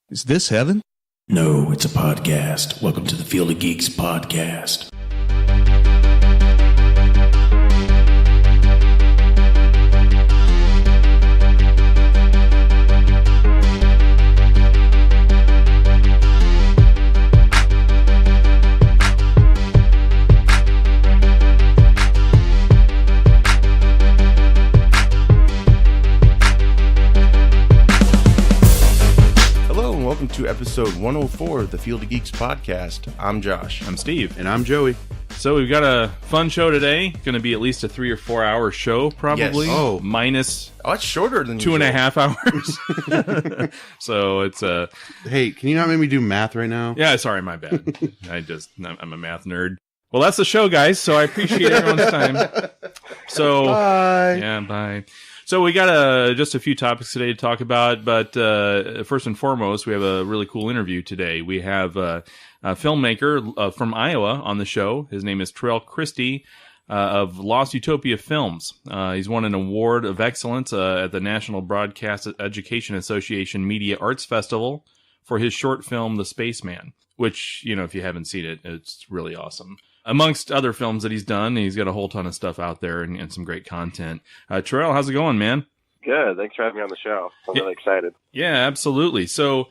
Is this heaven? No, it's a podcast. Welcome to the Field of Geeks podcast. Welcome to episode 104 of the Field of Geeks podcast. I'm Josh. I'm Steve. And I'm Joey. So we've got a fun show today. Going to be at least a 3 or 4 hour show, probably. Yes. Oh, minus. Oh, it's shorter than 2.5 hours. So it's a. Hey, can you not make me do math right now? Yeah, sorry, my bad. I'm a math nerd. Well, that's the show, guys. So I appreciate everyone's time. So bye. Yeah, bye. So we got just a few topics today to talk about, but first and foremost, we have a really cool interview today. We have a filmmaker from Iowa on the show. His name is Tarrell Christie of Lost Utopia Films. He's won an award of excellence at the National Broadcast Education Association Media Arts Festival for his short film, The Spaceman, which, you know, if you haven't seen it, it's really awesome. Amongst other films that he's done, he's got a whole ton of stuff out there and some great content. Tarrell, how's it going, man? Good. Thanks for having me on the show. I'm really excited. Yeah, absolutely. So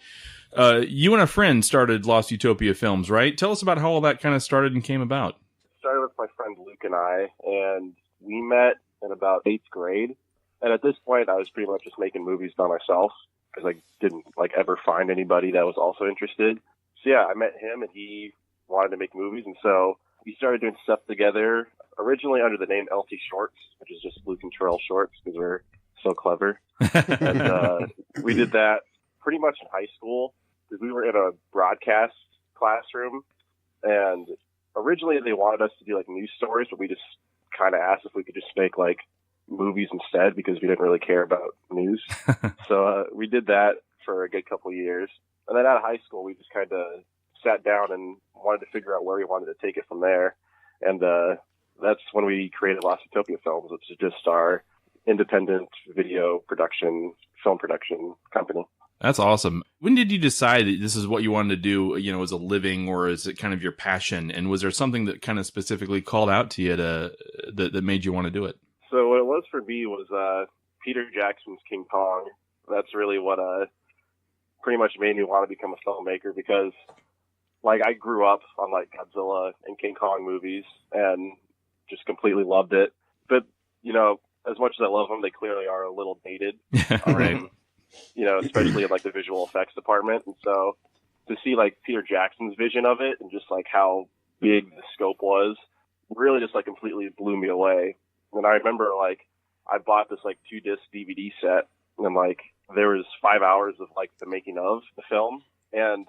you and a friend started Lost Utopia Films, right? Tell us about how all that kind of started and came about. It started with my friend Luke and I, and we met in about 8th grade. And at this point, I was pretty much just making movies by myself because I didn't ever find anybody that was also interested. So yeah, I met him, and he wanted to make movies, and so we started doing stuff together, originally under the name LT Shorts, which is just Luke and Tarrell Shorts, because we're so clever. And we did that pretty much in high school, because we were in a broadcast classroom, and originally they wanted us to do news stories, but we just kind of asked if we could just make movies instead, because we didn't really care about news. So we did that for a good couple of years. And then out of high school, we just kind of sat down and wanted to figure out where we wanted to take it from there. And that's when we created Lost Utopia Films, which is just our independent video production, film production company. That's awesome. When did you decide that this is what you wanted to do, you know, as a living, or is it kind of your passion? And was there something that kind of specifically called out to you that made you want to do it? So what it was for me was Peter Jackson's King Kong. That's really what pretty much made me want to become a filmmaker, because I grew up on Godzilla and King Kong movies and just completely loved it. But, you know, as much as I love them, they clearly are a little dated. Right. You know, especially in the visual effects department. And so to see Peter Jackson's vision of it and just how big the scope was really just completely blew me away. And I remember I bought this 2-disc DVD set, and there was 5 hours of the making of the film, and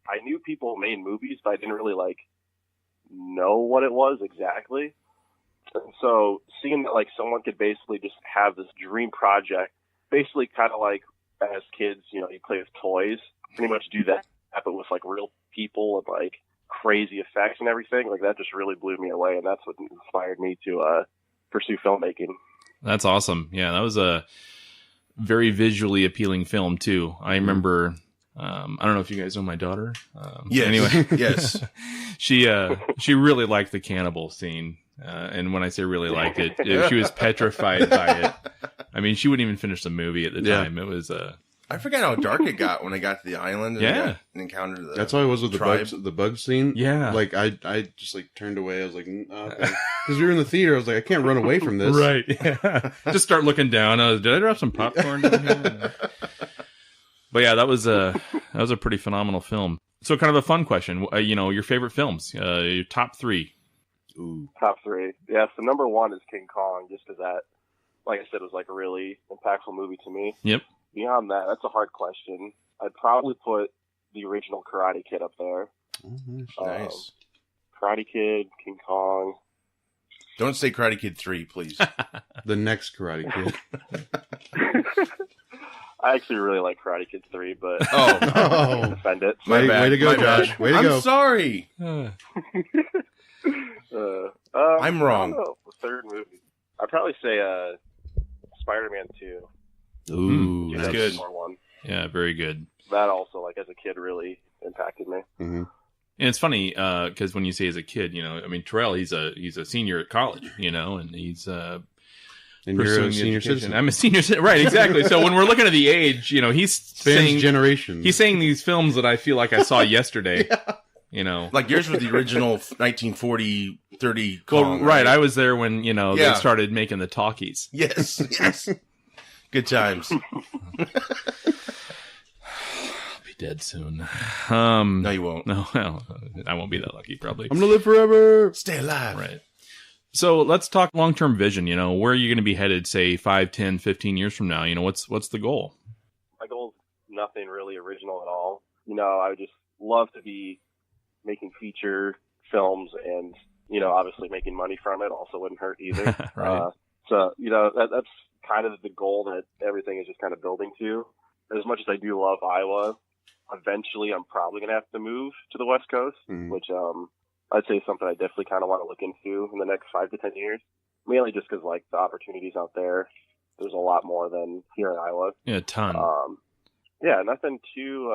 I knew people made movies, but I didn't really know what it was exactly. And so seeing that someone could basically just have this dream project, basically kind of as kids, you know, you play with toys, pretty much do that, but with real people and crazy effects and everything, that just really blew me away, and that's what inspired me to pursue filmmaking. That's awesome. Yeah, that was a very visually appealing film too. I remember. I don't know if you guys know my daughter. Yes. Anyway, yes. She really liked the cannibal scene, and when I say really liked it, she was petrified by it. I mean, she wouldn't even finish the movie at the time. It was. I forgot how dark it got when I got to the island. And encountered the. That's how I was with the bug scene. Yeah. I just turned away. I was like, because we were in the theater. I was like, I can't run away from this. Right. Yeah. Just start looking down. Did I drop some popcorn down here? But yeah, that was a pretty phenomenal film. So kind of a fun question, you know, your favorite films, your top 3. Ooh. Top 3. Yeah, so number 1 is King Kong, just because that, like I said, was a really impactful movie to me. Yep. Beyond that, that's a hard question. I'd probably put the original Karate Kid up there. Oh, nice. Karate Kid, King Kong. Don't say Karate Kid 3, please. The next Karate Kid. I actually really like Karate Kid 3, but I can't defend it. My bad. Way to go, Josh. Way to go. I'm sorry. I'm wrong. I don't know, the third movie. I'd probably say Spider-Man 2. Ooh, that's good. One. Yeah, very good. that also, like, as a kid really impacted me. Mm-hmm. And it's funny because when you say as a kid, I mean, Tarrell, he's a senior at college, and he's And pursuing you're a senior education. citizen. I'm a senior citizen, right? Exactly. So when we're looking at the age, he's saying generation. He's saying these films that I feel like I saw yesterday. Like yours was the original 1940, 30 Well, Kong, right. I was there when they Yeah. started making the talkies. Yes. Good times. I'll be dead soon. No, you won't. No, well, I won't be that lucky. Probably. I'm gonna live forever. Stay alive. Right. So let's talk long-term vision. Where are you going to be headed, say, 5, 10, 15 years from now? What's the goal? My goal is nothing really original at all. I would just love to be making feature films and, obviously making money from it also wouldn't hurt either. Right. So, that's kind of the goal that everything is just kind of building to. As much as I do love Iowa, eventually I'm probably going to have to move to the West Coast, which I'd say is something I definitely kind of want to look into in the next 5 to 10 years. Mainly just because, like, the opportunities out there's a lot more than here in Iowa. Yeah, a ton. Yeah, nothing too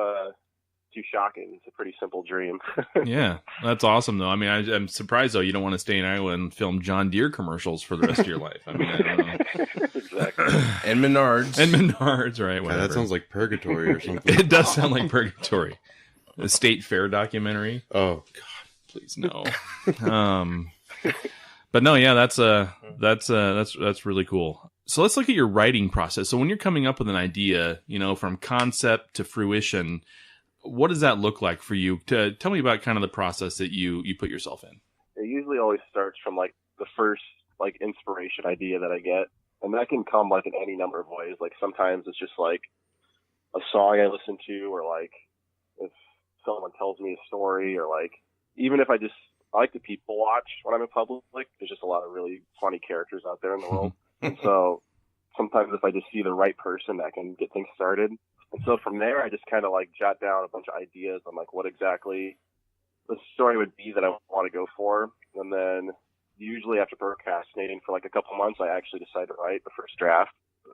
shocking. It's a pretty simple dream. Yeah, that's awesome, though. I mean, I'm surprised, though, you don't want to stay in Iowa and film John Deere commercials for the rest of your life. I mean, I don't know. Exactly. And Menards, right? God, that sounds like purgatory or something. It does sound like purgatory. The State Fair documentary. Oh God, please no. But no, yeah, that's really cool. So let's look at your writing process. So when you're coming up with an idea, from concept to fruition, what does that look like for you? Tell me about kind of the process that you put yourself in. It usually always starts from, like, the first, like, inspiration idea that I get. And that can come, like, in any number of ways. Like, sometimes it's just, like, a song I listen to, or, like, if someone tells me a story, or, like, even if I like to people watch when I'm in public. There's just a lot of really funny characters out there in the world. And so sometimes if I just see the right person, that can get things started. And so from there, I just kind of, like, jot down a bunch of ideas on, like, what exactly the story would be that I want to go for. And then usually after procrastinating for, like, a couple months, I actually decide to write the first draft.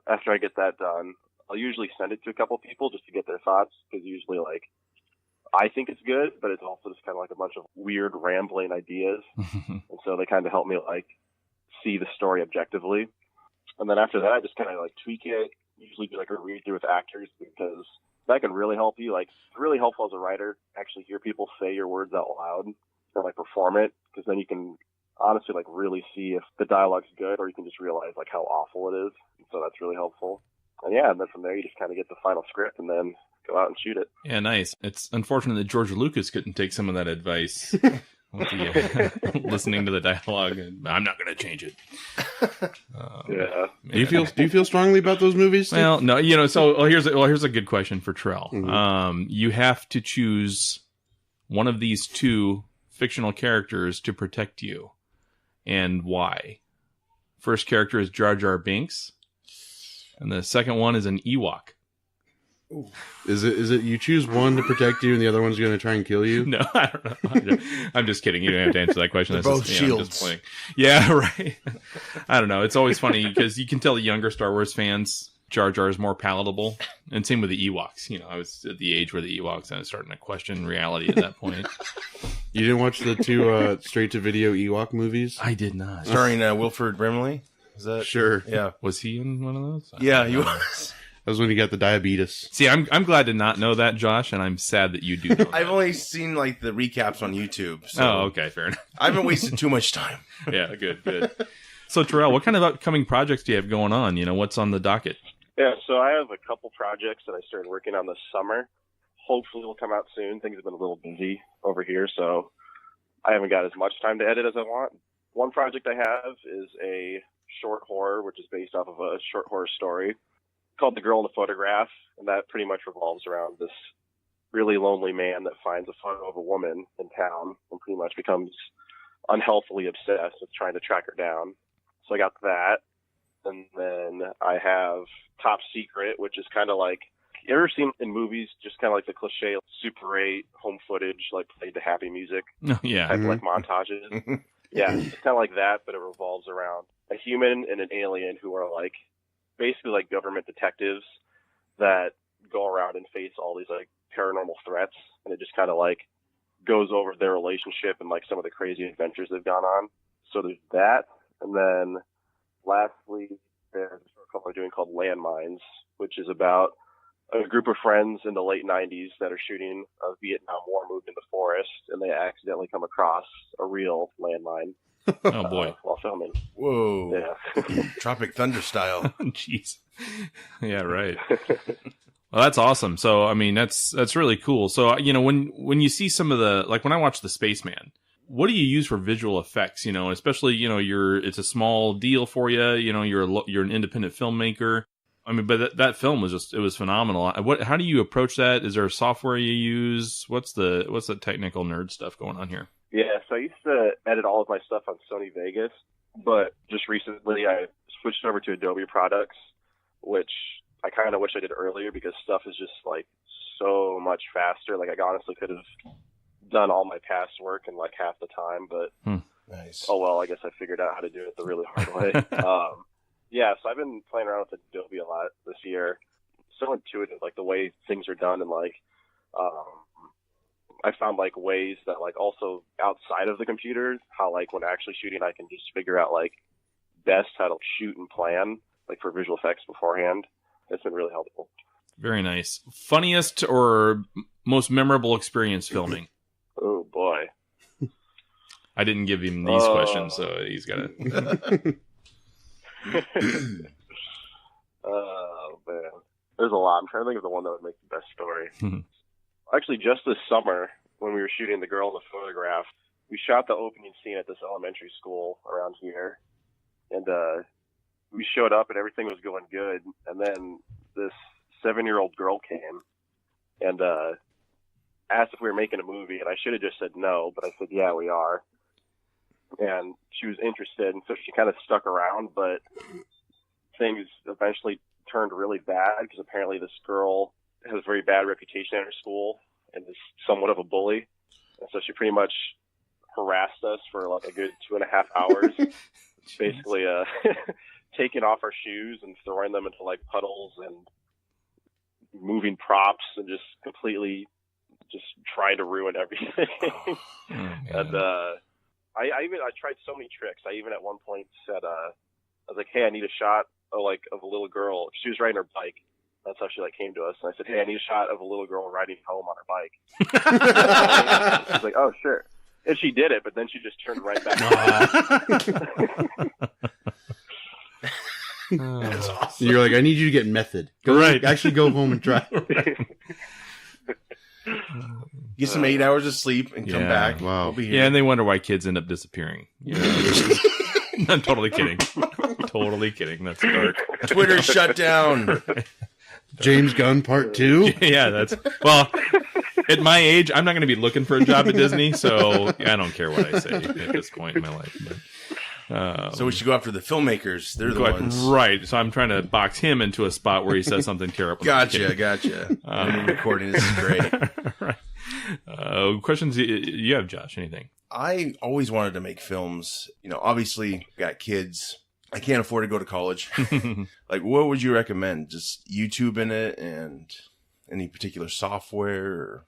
After I get that done, I'll usually send it to a couple people just to get their thoughts, because usually, like, I think it's good, but it's also just kind of like a bunch of weird rambling ideas. And so they kind of help me, like, see the story objectively. And then after that, I just kind of, like, tweak it, usually do, like, a read through with actors, because that can really help you. Like, it's really helpful as a writer, actually hear people say your words out loud and, like, perform it, because then you can honestly, like, really see if the dialogue's good, or you can just realize, like, how awful it is. And so that's really helpful. And yeah, and then from there, you just kind of get the final script and then go out and shoot it. Yeah, nice. It's unfortunate that George Lucas couldn't take some of that advice. Listening to the dialogue, and I'm not going to change it. Yeah. Do you feel strongly about those movies, Steve? Well, no. So here's a good question for Tarrell. Mm-hmm. You have to choose one of these two fictional characters to protect you, and why? First character is Jar Jar Binks, and the second one is an Ewok. Is it you choose one to protect you and the other one's going to try and kill you? No, I don't know. I'm just kidding. You don't have to answer that question. They're both shields. I'm just playing. Yeah, right. I don't know. It's always funny because you can tell the younger Star Wars fans Jar Jar is more palatable, and same with the Ewoks. I was at the age where the Ewoks, I was starting to question reality at that point. You didn't watch the two straight-to-video Ewok movies? I did not. Starring Wilford Brimley? Is that Sure. Yeah. Was he in one of those? Yeah, he was. That was when he got the diabetes. See, I'm glad to not know that, Josh, and I'm sad that you do know that. I've only seen, like, the recaps on YouTube. So Oh, okay, fair enough. I haven't wasted too much time. Yeah, good. So, Tarrell, what kind of upcoming projects do you have going on? What's on the docket? Yeah, so I have a couple projects that I started working on this summer. Hopefully will come out soon. Things have been a little busy over here, so I haven't got as much time to edit as I want. One project I have is a short horror, which is based off of a short horror story called The Girl in the Photograph, and that pretty much revolves around this really lonely man that finds a photo of a woman in town and pretty much becomes unhealthily obsessed with trying to track her down. So I got that. And then I have Top Secret, which is kind of like, you ever seen in movies just kind of like the cliche Super 8 home footage, like played to happy music Oh, yeah. type of like montages? Yeah, it's kind of like that, but it revolves around a human and an alien who are like basically like government detectives that go around and face all these like paranormal threats, and it just kind of like goes over their relationship and like some of the crazy adventures they've gone on. So there's that, and then lastly, there's a short film we're doing called Landmines, which is about a group of friends in the late 90s that are shooting a Vietnam War movie in the forest, and they accidentally come across a real landmine. Oh boy! While filming. Whoa! Yeah. Tropic Thunder style. Jeez. Yeah, right. Well, that's awesome. So, I mean, that's really cool. So, you know, when you see some of the, like when I watch The Spaceman, what do you use for visual effects? You know, especially, you know, it's a small deal for you. You know, you're an independent filmmaker. I mean, but that film was it was phenomenal. How do you approach that? Is there a software you use? What's the technical nerd stuff going on here? Yeah, so I used to edit all of my stuff on Sony Vegas, but just recently I switched over to Adobe products, which I kind of wish I did earlier because stuff is just like so much faster. Like I honestly could have done all my past work in like half the time, but Nice. Oh well, I guess I figured out how to do it the really hard way. Yeah, so I've been playing around with Adobe a lot this year. So intuitive, like the way things are done, and like I found like ways that like also outside of the computer, how like when actually shooting, I can just figure out like best how to shoot and plan like for visual effects beforehand. It's been really helpful. Very nice. Funniest or most memorable experience filming? Oh boy. I didn't give him these questions, so he's got to. Oh man, there's a lot. I'm trying to think of the one that would make the best story. Actually, just this summer when we were shooting The Girl in the Photograph, we shot the opening scene at this elementary school around here, and we showed up and everything was going good, and then this 7-year-old girl came and asked if we were making a movie, and I should have just said no, but I said yeah, we are. And she was interested, and so she kind of stuck around, but things eventually turned really bad because apparently this girl has a very bad reputation at her school and is somewhat of a bully. And so she pretty much harassed us for like a good 2.5 hours, basically taking off our shoes and throwing them into like puddles and moving props and just completely just trying to ruin everything. And I tried so many tricks. I even at one point said, I was like, hey, I need a shot of a little girl. She was riding her bike. That's how she like came to us. And I said, hey, I need a shot of a little girl riding home on her bike. She's like, oh, sure. And she did it, but then she just turned right back. That's awesome. You're like, I need you to get method. Actually go home and try. Get some 8 hours of sleep and come back. Wow. We'll be here. Yeah, and they wonder why kids end up disappearing. You know? I'm totally kidding. Totally kidding. That's dark. Twitter shut down. James Gunn Part 2? Yeah, well, at my age, I'm not going to be looking for a job at Disney, so I don't care what I say at this point in my life. But, so we should go after the filmmakers. They're the ones. Right. So I'm trying to box him into a spot where he says something terrible. Gotcha. I'm recording. This is great. Right. Questions you have, Josh? Anything? I always wanted to make films. You know, obviously, got kids. I can't afford to go to college. Like, what would you recommend? Just YouTube in it and any particular software? Or,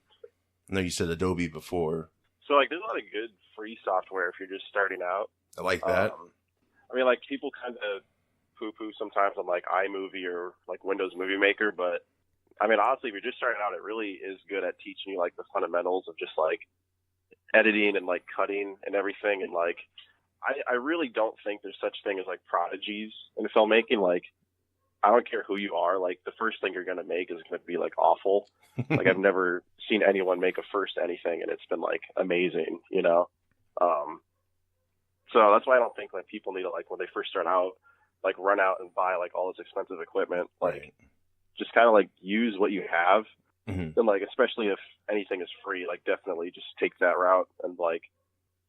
I know you said Adobe before. So, like, there's a lot of good free software if you're just starting out. I like that. I mean, like, people kind of poo-poo sometimes on, like, iMovie or, like, Windows Movie Maker, but, I mean, honestly, if you're just starting out, it really is good at teaching you, like, the fundamentals of just, like, editing and, like, cutting and everything. And, like, I really don't think there's such thing as, like, prodigies in filmmaking. Like, I don't care who you are. Like, the first thing you're going to make is going to be, like, awful. Like, I've never seen anyone make a first anything, and it's been, like, amazing, you know? So that's why I don't think like people need to like when they first start out, like run out and buy like all this expensive equipment. Like just kind of like use what you have. And like, especially if anything is free, like definitely just take that route and like,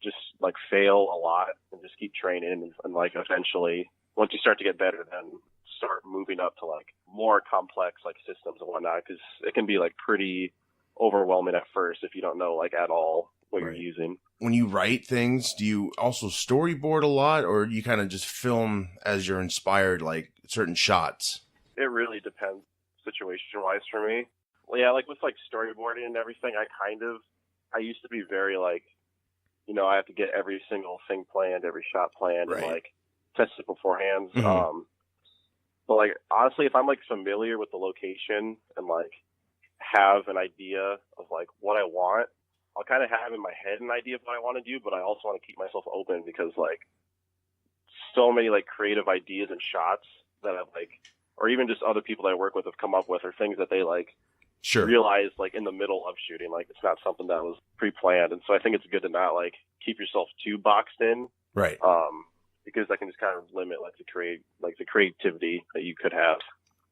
just like fail a lot and just keep training. And like eventually once you start to get better, then start moving up to like more complex like systems and whatnot. Cause it can be like pretty overwhelming at first if you don't know like at all what you're using. When you write things, do you also storyboard a lot, or you kind of just film as you're inspired, like certain shots? It really depends. situation-wise for me. Well, yeah, like with like storyboarding and everything, I used to be very like, you know, I have to get every single thing planned, every shot planned, Right. and like test it beforehand. Mm-hmm. But like honestly, if I'm like familiar with the location and like have an idea of like what I want, I'll kind of have in my head an idea of what I want to do, but I also want to keep myself open because like so many like creative ideas and shots that I've like, or even just other people that I work with have come up with, or things that they like Sure. realize like in the middle of shooting. Like it's not something that was pre-planned, and so I think it's good to not like keep yourself too boxed in, Right. because that can just kind of limit like the creativity that you could have.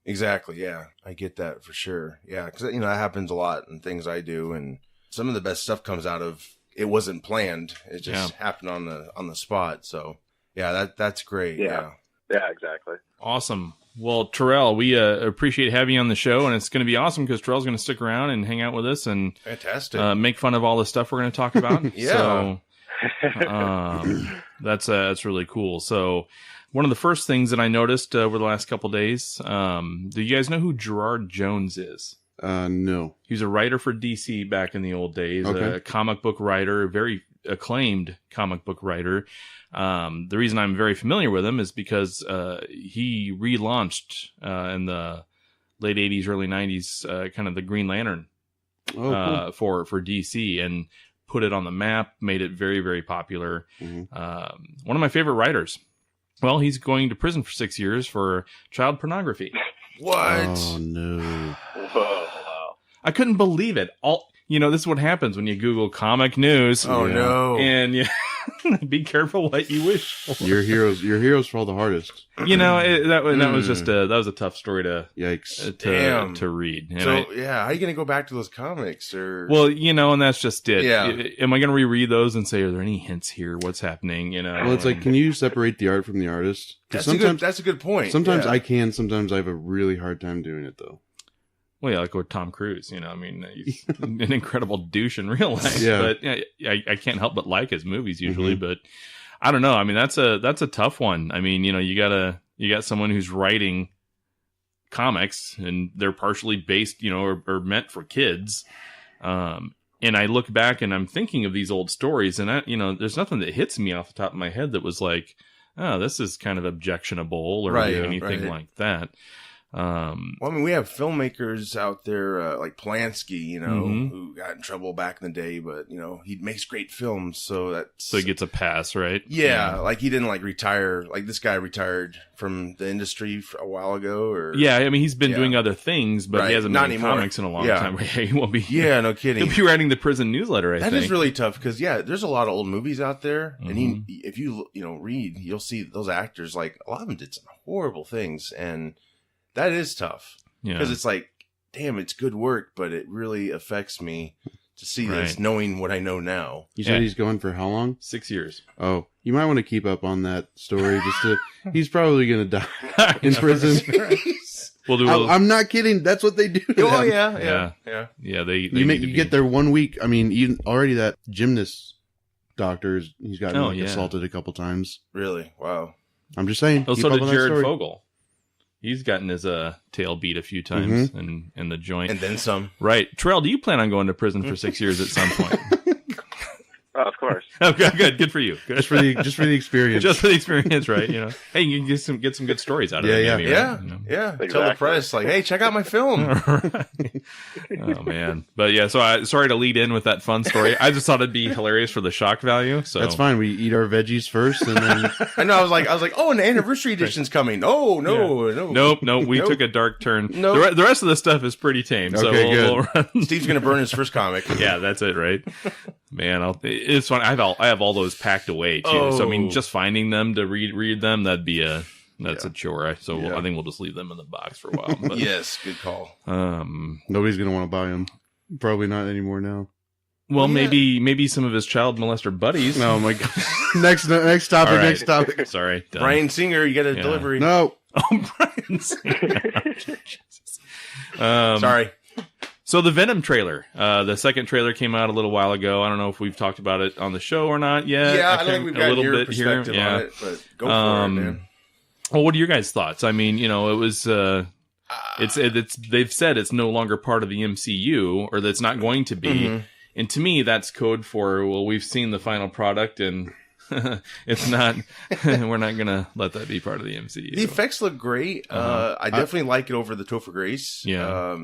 Exactly. Yeah, I get that for sure. Yeah, because you know that happens a lot in things I do, and some of the best stuff comes out of it wasn't planned. It just happened on the spot. So yeah, that's great. Yeah, exactly. Awesome. Well, Tarrell, we appreciate having you on the show, and it's going to be awesome because Terrell's going to stick around and hang out with us and Fantastic. Make fun of all the stuff we're going to talk about. Yeah. So that's really cool. So one of the first things that I noticed over the last couple days, do you guys know who Gerard Jones is? No. He was a writer for DC back in the old days, Okay. a comic book writer, very acclaimed comic book writer. The reason I'm very familiar with him is because he relaunched in the late 80s, early 90s, kind of the Green Lantern Oh, cool. for DC and put it on the map, made it very, very popular. Mhm. One of my favorite writers. Well, he's going to prison for 6 years for child pornography. What? Oh, no. Whoa, wow. I couldn't believe it. This is what happens when you Google comic news. Oh Yeah. no. And be careful what you wish for. Your heroes fall the hardest. That was just that was a tough story Yikes. Damn. to read. And So how are you gonna go back to those comics or? well, and that's just it. Yeah. Am I going to reread those and say, are there any hints here? What's happening? Well, it's like, can you separate the art from the artist? 'Cause that's a good point. Sometimes Yeah. I can. Sometimes I have a really hard time doing it, though. Well, yeah, like with Tom Cruise, he's an incredible douche in real life. Yeah. But I can't help but like his movies usually. But I don't know. I mean, that's a tough one. I mean, you got someone who's writing comics and they're partially based, or meant for kids. And I look back and I'm thinking of these old stories, and there's nothing that hits me off the top of my head that was like, oh, this is kind of objectionable or anything like that. Well, I mean, we have filmmakers out there like Polanski, who got in trouble back in the day, but he makes great films, so he gets a pass, right? Yeah, like he didn't like retire. Like this guy retired from the industry a while ago, or yeah, I mean he's been doing other things, but he hasn't made comics in a long time. He won't be. Yeah, no kidding. He'll be writing the prison newsletter. I think that is really tough because there's a lot of old movies out there, and if you read, you'll see those actors like a lot of them did some horrible things, and that is tough because it's like, damn, it's good work, but it really affects me to see this, knowing what I know now. You said he's going for how long? 6 years. Oh, you might want to keep up on that story. He's probably going to die in prison. I'm not kidding. That's what they do. Oh yeah. You get there 1 week. I mean, already that gymnast doctor, he's gotten assaulted a couple times. Really? Wow. I'm just saying. Oh, so did Jared Fogle. He's gotten his tail beat a few times in the joint. And then some. Right. Terrell, do you plan on going to prison for 6 years at some point? Of course. Okay, good for you. Good. Just for the experience. Just for the experience, right? Hey, you can get some good stories out of it. Maybe, right? Exactly. Tell the press, like, hey, check out my film. Right. Oh man, but yeah. So sorry to lead in with that fun story. I just thought it'd be hilarious for the shock value. So that's fine. We eat our veggies first, and then I know. I was like, oh, an anniversary edition's coming. Oh no. Nope. We took a dark turn. Nope. The rest of the stuff is pretty tame. So good. Steve's gonna burn his first comic. Yeah, that's it, right? Man, it's fun. I have all those packed away too. So I mean, just finding them to read them, that'd be a chore. So I think we'll just leave them in the box for a while. But, yes, good call. Nobody's gonna want to buy them. Probably not anymore now. Well, maybe some of his child molester buddies. Oh my god! next topic. Right. Next topic. Sorry, done. Brian Singer, you got a delivery. No. Oh, Brian Singer. Sorry. So the Venom trailer, the second trailer came out a little while ago. I don't know if we've talked about it on the show or not yet. Yeah, I don't think we've got your perspective on it, but go for it, man. Well, what are your guys' thoughts? I mean, it was they've said it's no longer part of the MCU, or that it's not going to be. Mm-hmm. And to me, that's code for, well, we've seen the final product, and it's not. We're not gonna let that be part of the MCU. The effects look great. I definitely like it over the Topher Grace. Yeah.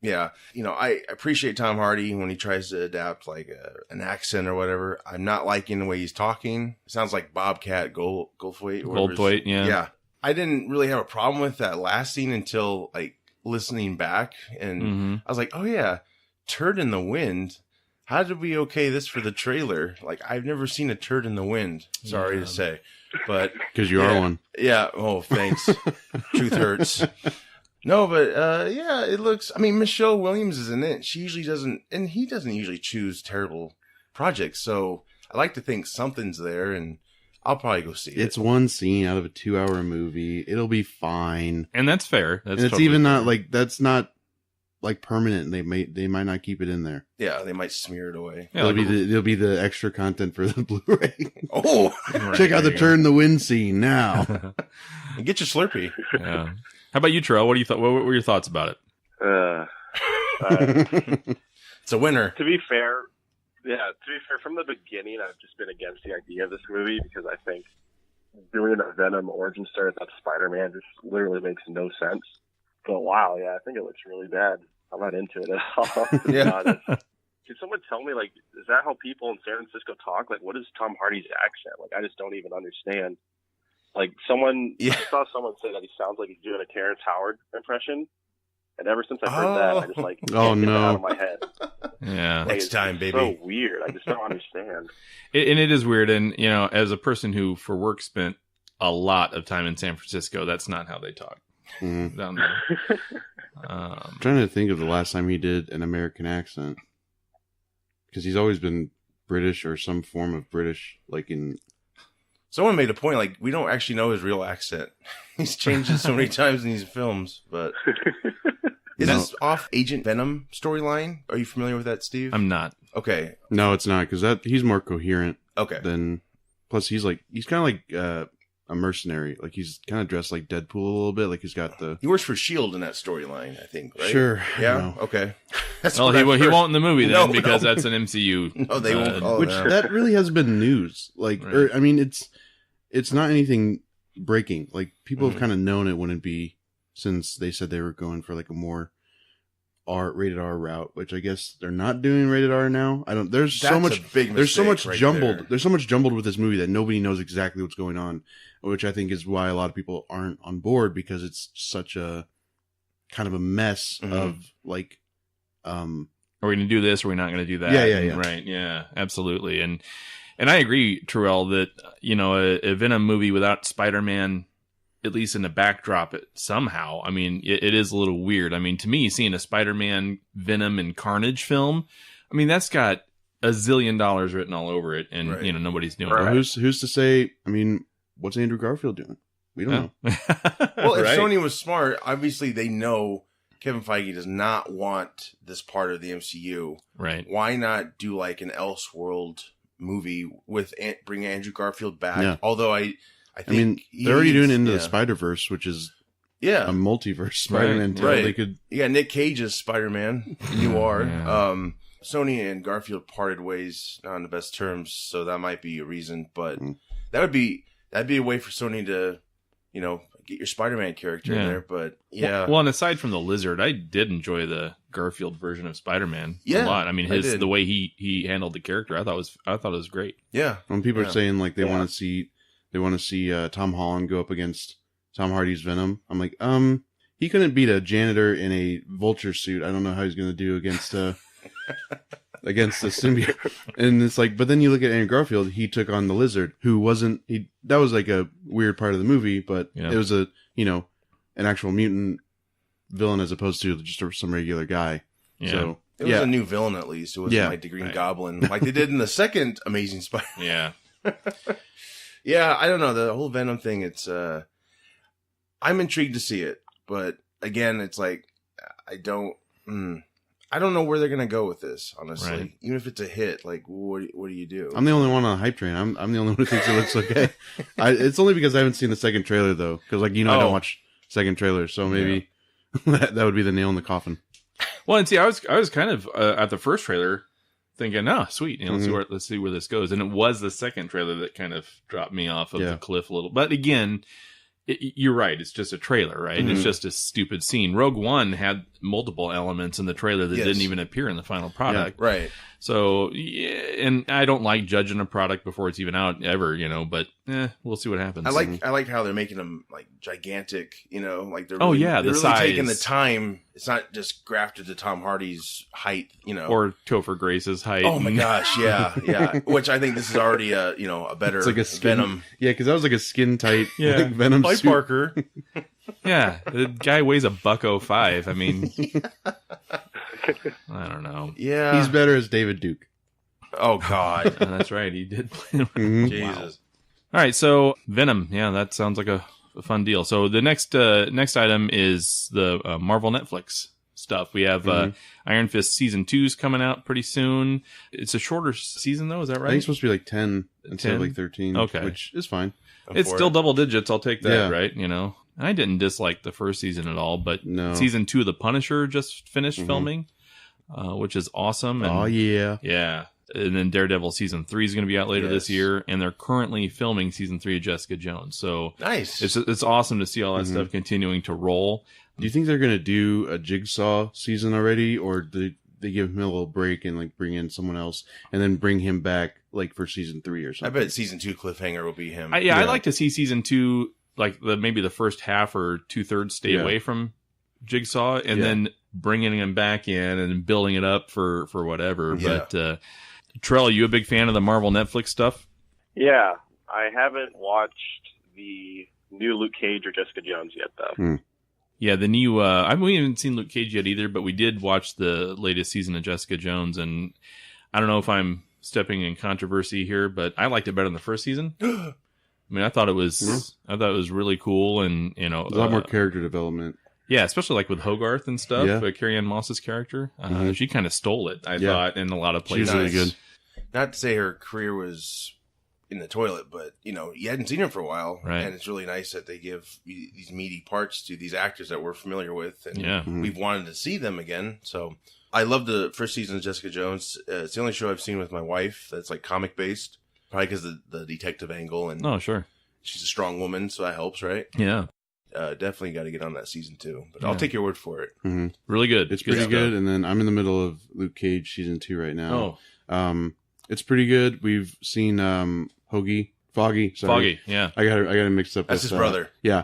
Yeah. You know, I appreciate Tom Hardy when he tries to adapt like an accent or whatever. I'm not liking the way he's talking. It sounds like Bobcat Goldthwait. Goldthwait, yeah. Yeah. I didn't really have a problem with that last scene until like listening back, and I was like, oh yeah, turd in the wind. How did we okay this for the trailer? Like, I've never seen a turd in the wind. Sorry to say, but because you are one. Yeah. Oh, thanks. Truth hurts. No, but yeah, it looks. I mean, Michelle Williams is in it. She usually doesn't, and he doesn't usually choose terrible projects. So I like to think something's there, and I'll probably go see it. It's one scene out of a 2-hour movie. It'll be fine, and that's fair. That's and it's totally even fair. not like that's not like permanent. They might not keep it in there. Yeah, they might smear it away. Yeah, it'll be the extra content for the Blu-ray. Oh, check out the turn the wind scene now. And get your Slurpee. Yeah. How about you, Terrell? What do you thought? What were your thoughts about it? It's a winner. To be fair, from the beginning, I've just been against the idea of this movie because I think doing a Venom origin story without Spider-Man just literally makes no sense. But wow, yeah, I think it looks really bad. I'm not into it at all. Yeah. Can someone tell me, like, is that how people in San Francisco talk? Like, what is Tom Hardy's accent? Like, I just don't even understand. Like, I saw someone say that he sounds like he's doing a Terrence Howard impression. And ever since I heard that, I just, like, can't get that out of my head. Yeah. Like, Next time, baby. It's so weird. I just don't understand. And it is weird. And, you know, as a person who, for work, spent a lot of time in San Francisco, that's not how they talk down there. I'm trying to think of the last time he did an American accent. Because he's always been British or some form of British, like in... Someone made a point, like, we don't actually know his real accent. He's changed it so many times in these films, but... Is this off Agent Venom storyline? Are you familiar with that, Steve? I'm not. Okay. No, it's not, because he's more coherent. Okay. Than... Plus, he's kind of like a mercenary. Like, he's kind of dressed like Deadpool a little bit. Like, he's got the... He works for S.H.I.E.L.D. in that storyline, I think, right? Sure. Yeah? Okay. Well, he won't in the movie then, because that's an MCU. No, they won't. Which, that really has been news. Like, right. I mean, it's not anything breaking. Like, people have kind of known it wouldn't be, since they said they were going for like a more rated R route, which I guess they're not doing rated R now. There's so much jumbled with this movie that nobody knows exactly what's going on, which I think is why a lot of people aren't on board, because it's such a kind of a mess of like, are we going to do this? Or are we not going to do that? Yeah. Right. Yeah, absolutely. And I agree, Terrell, that, you know, a Venom movie without Spider-Man, at least in the backdrop, somehow, I mean, it is a little weird. I mean, to me, seeing a Spider-Man, Venom, and Carnage film, I mean, that's got $1 zillion written all over it, and right. You know, nobody's doing well, it. Who's to say? I mean, what's Andrew Garfield doing? We don't know. Well, if Right. Sony was smart, obviously they know Kevin Feige does not want this part of the MCU. Right. Why not do like an Elseworld movie with bring Andrew Garfield back? Yeah. Although I think they're already doing Into the Spider-Verse, which is a multiverse Spider-Man. Right. They could. You got Nick Cage as Spider-Man. You are. Yeah. Sony and Garfield parted ways not on the best terms, so that might be a reason. But that'd be a way for Sony to, you know, get your Spider-Man character in there. But yeah. Well, and aside from the Lizard, I did enjoy the Garfield version of Spider-Man a lot. I mean, the way he handled the character, I thought it was great. Yeah. When people are saying like they want to see Tom Holland go up against Tom Hardy's Venom, I'm like, he couldn't beat a janitor in a vulture suit. I don't know how he's going to do against against the symbiote. And it's like, but then you look at Andrew Garfield, he took on the Lizard, who that was like a weird part of the movie, but it was an actual mutant villain as opposed to just some regular guy. Yeah. So It was a new villain, at least. It wasn't like the Green Goblin, like they did in the second Amazing Spider. Yeah. Yeah, I don't know. The whole Venom thing, it's I'm intrigued to see it, but again, it's like I don't know where they're gonna go with this, honestly. Right. Even if it's a hit, like what do you do? I'm the only one on the hype train. I'm the only one who thinks it looks okay. It's only because I haven't seen the second trailer though, because I don't watch second trailer. So maybe that would be the nail in the coffin. Well, and see, I was kind of at the first trailer thinking, oh, sweet, let's see where this goes. And it was the second trailer that kind of dropped me off of the cliff a little. But again, you're right. It's just a trailer, right? It's just a stupid scene. Rogue One had multiple elements in the trailer that didn't even appear in the final product. Yeah, right. So, and I don't like judging a product before it's even out ever, but we'll see what happens. I like how they're making them like gigantic, like they're really, they're really size. taking the time. It's not just grafted to Tom Hardy's height, or Topher Grace's height. Oh my gosh, yeah. Which I think this is already a better it's like a skin, Venom. Yeah, because that was like a skin tight Venom Mike suit. Parker. Yeah, the guy weighs $105. I mean, I don't know. Yeah, he's better as David Duke. Oh God, that's right. He did play. Jesus. All right, so Venom. Yeah, that sounds like a fun deal. So the next item is the Marvel Netflix stuff. We have Iron Fist season 2's coming out pretty soon. It's a shorter season though. Is that right? I think it's supposed to be like 10 instead of like 13. Okay, which is fine. It's still double digits. I'll take that. Right? I didn't dislike the first season at all, but season 2 of The Punisher just finished filming, which is awesome. And, yeah. And then Daredevil season 3 is going to be out later this year, and they're currentently filming season 3 of Jessica Jones. So nice. It's awesome to see all that stuff continuing to roll. Do you think they're going to do a Jigsaw season already, or do they give him a little break and like bring in someone else and then bring him back like for season 3 or something? I bet season 2 cliffhanger will be him. I'd like to see season 2. Like maybe the first half or 2/3 stay away from Jigsaw, and then bringing him back in and building it up for whatever. Yeah. But Tarrell, you a big fan of the Marvel Netflix stuff? Yeah, I haven't watched the new Luke Cage or Jessica Jones yet, though. Yeah, the new. I haven't seen Luke Cage yet either, but we did watch the latest season of Jessica Jones, and I don't know if I'm stepping in controversy here, but I liked it better than the first season. I mean, I thought it was really cool, and a lot more character development. Yeah, especially like with Hogarth and stuff. Yeah. Carrie Ann Moss's character, she kind of stole it. I thought in a lot of places. She's really good. Not to say her career was in the toilet, but you hadn't seen her for a while, right? And it's really nice that they give these meaty parts to these actors that we're familiar with, and we've wanted to see them again. So I love the first season of Jessica Jones. It's the only show I've seen with my wife that's like comic based. Probably because of the detective angle, and she's a strong woman, so that helps, right? Yeah, definitely got to get on that season 2. But I'll take your word for it. Really good. It's pretty good. And then I'm in the middle of Luke Cage season 2 right now. It's pretty good. We've seen F.O.G. Sorry. Yeah. I got it mixed up. That's his brother. Yeah.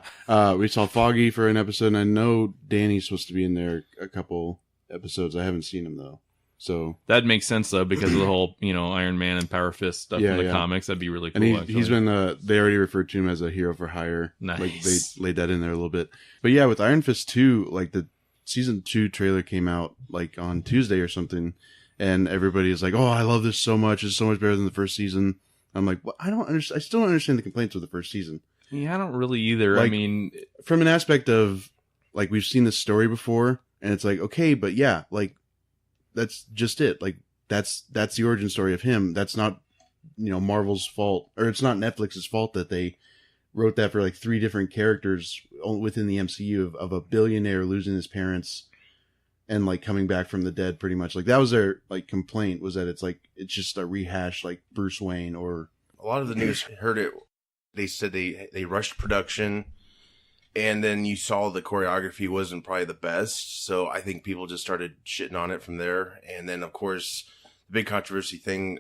We saw F.O.G. for an episode, and I know Danny's supposed to be in there a couple episodes. I haven't seen him though. So that makes sense though, because of the whole, Iron Man and Power Fist stuff in the comics. That'd be really cool. And he's been, they already referred to him as a hero for hire. Nice. Like they laid that in there a little bit. But yeah, with Iron Fist 2, like the season 2 trailer came out like on Tuesday or something. And everybody is like, oh, I love this so much. It's so much better than the first season. I'm like, well, I still don't understand the complaints of the first season. Yeah, I don't really either. Like, I mean, from an aspect of like, we've seen this story before and it's like, okay, but yeah, like that's just it. Like that's the origin story of him. That's not, Marvel's fault, or it's not Netflix's fault that they wrote that for like 3 different characters within the MCU of a billionaire losing his parents and like coming back from the dead, pretty much. Like that was their like complaint, was that it's just a rehash like Bruce Wayne. Or a lot of the news heard it. They said they rushed production, and then you saw the choreography wasn't probably the best. So I think people just started shitting on it from there. And then of course the big controversy thing,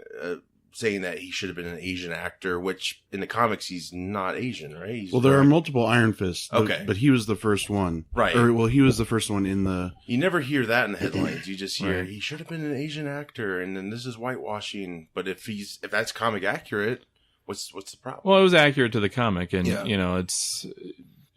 saying that he should have been an Asian actor, which in the comics he's not Asian, right? There are multiple Iron Fists, okay, but he was the first one, right? He was the first one in the. You never hear that in the headlines. You just hear he should have been an Asian actor, and then this is whitewashing. But if that's comic accurate, what's the problem? Well, it was accurate to the comic, and it's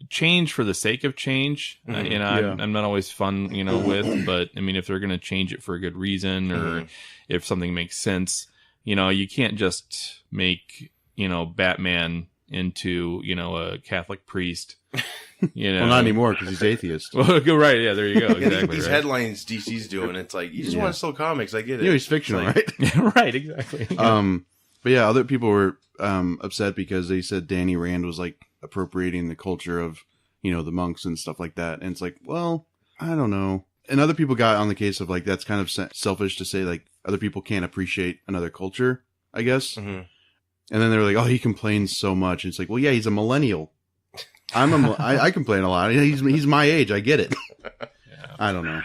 change for the sake of change. I'm not always fun, with, but I mean, if they're going to change it for a good reason, or if something makes sense. You can't just make, Batman into, a Catholic priest. Well, not anymore because he's atheist. Well, go right. Yeah, there you go. Exactly. These headlines DC's doing, it's like, you just want to sell comics. I get it. He's fictional, right? Right, exactly. But yeah, other people were upset because they said Danny Rand was like appropriating the culture of, the monks and stuff like that. And it's like, well, I don't know. And other people got on the case of like, that's kind of selfish to say like other people can't appreciate another culture, I guess. Mm-hmm. And then they were like, oh, he complains so much. And it's like, well, yeah, he's a millennial. I complain a lot. He's my age. I get it. Yeah. I don't know.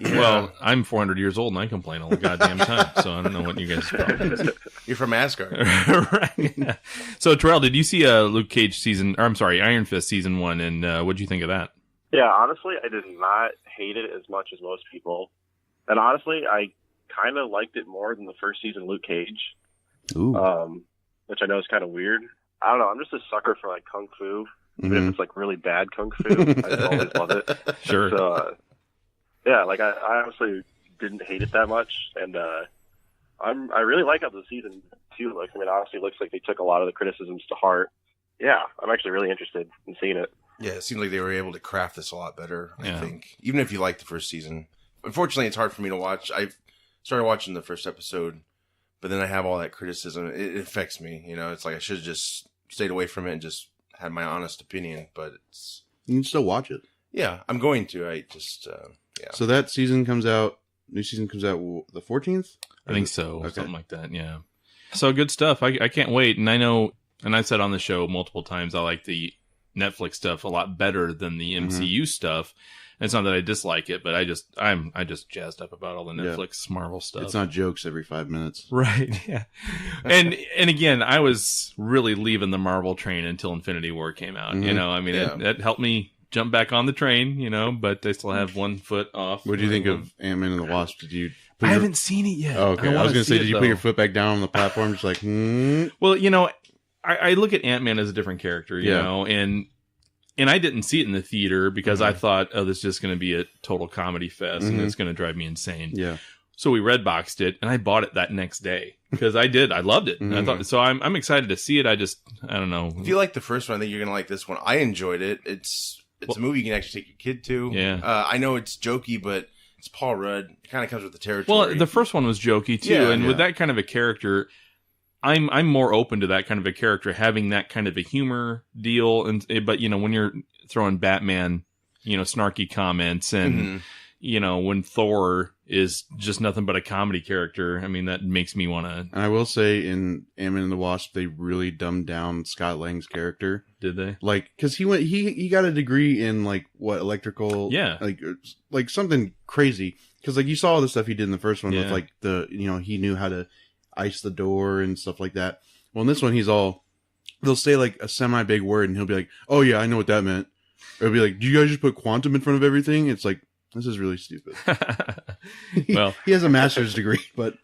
Yeah. Well, I'm 400 years old and I complain all the goddamn time. So I don't know what you guys' problem is. You're from Asgard. Right. Yeah. So Terrell, did you see Luke Cage Iron Fist season 1, and what'd you think of that? Yeah, honestly, I did not hate it as much as most people. And honestly, I kind of liked it more than the first season of Luke Cage. Ooh. Which I know is kind of weird. I don't know. I'm just a sucker for like kung fu, even if it's like really bad kung fu. I just always love it. Sure. So, yeah, like I honestly didn't hate it that much, and I really like how the season 2 looks. I mean, honestly, it looks like they took a lot of the criticisms to heart. Yeah, I'm actually really interested in seeing it. Yeah, it seemed like they were able to craft this a lot better, Yeah. I think. Even if you liked the first season. Unfortunately, it's hard for me to watch. I started watching the first episode, but then I have all that criticism. It affects me. It's like I should have just stayed away from it and just had my honest opinion. But it's... You can still watch it. Yeah, I'm going to. I just... yeah. So that season comes out, new season comes out the 14th? I think so. Okay. Something like that. Yeah. So good stuff. I can't wait. And I know, and I've said on the show multiple times, I like the Netflix stuff a lot better than the MCU stuff. And it's not that I dislike it, but I'm just jazzed up about all the Netflix Marvel stuff. It's not jokes every 5 minutes. Right. Yeah. And again, I was really leaving the Marvel train until Infinity War came out. I mean, it helped me jump back on the train, but I still have one foot off. What do you think of Ant-Man and the Wasp? Did you... I haven't seen it yet. Oh, okay. I was going to say, did you put your foot back down on the platform? Just like, Well, I look at Ant-Man as a different character, you know, and I didn't see it in the theater because I thought, oh, this is just going to be a total comedy fest and it's going to drive me insane. Yeah. So we redboxed it and I bought it that next day because I loved it. And I thought, so I'm excited to see it. I don't know. If you like the first one, I think you're going to like this one. I enjoyed it. It's a movie you can actually take your kid to. Yeah. I know it's jokey, but it's Paul Rudd. It kind of comes with the territory. Well, the first one was jokey too. And with that kind of a character, I'm more open to that kind of a character having that kind of a humor deal. But when you're throwing Batman, snarky comments and, when Thor is just nothing but a comedy character, I mean, that makes me want to. And I will say in Ant-Man and the Wasp, they really dumbed down Scott Lang's character. Did they? Like, cause he got a degree in like what electrical, like something crazy. Cause like you saw all the stuff he did in the first one with like he knew how to ice the door and stuff like that. Well, in this one, they'll say like a semi-big word and he'll be like, oh yeah, I know what that meant. Or it'll be like, do you guys just put quantum in front of everything? It's like, this is really stupid. Well, he has a master's degree, but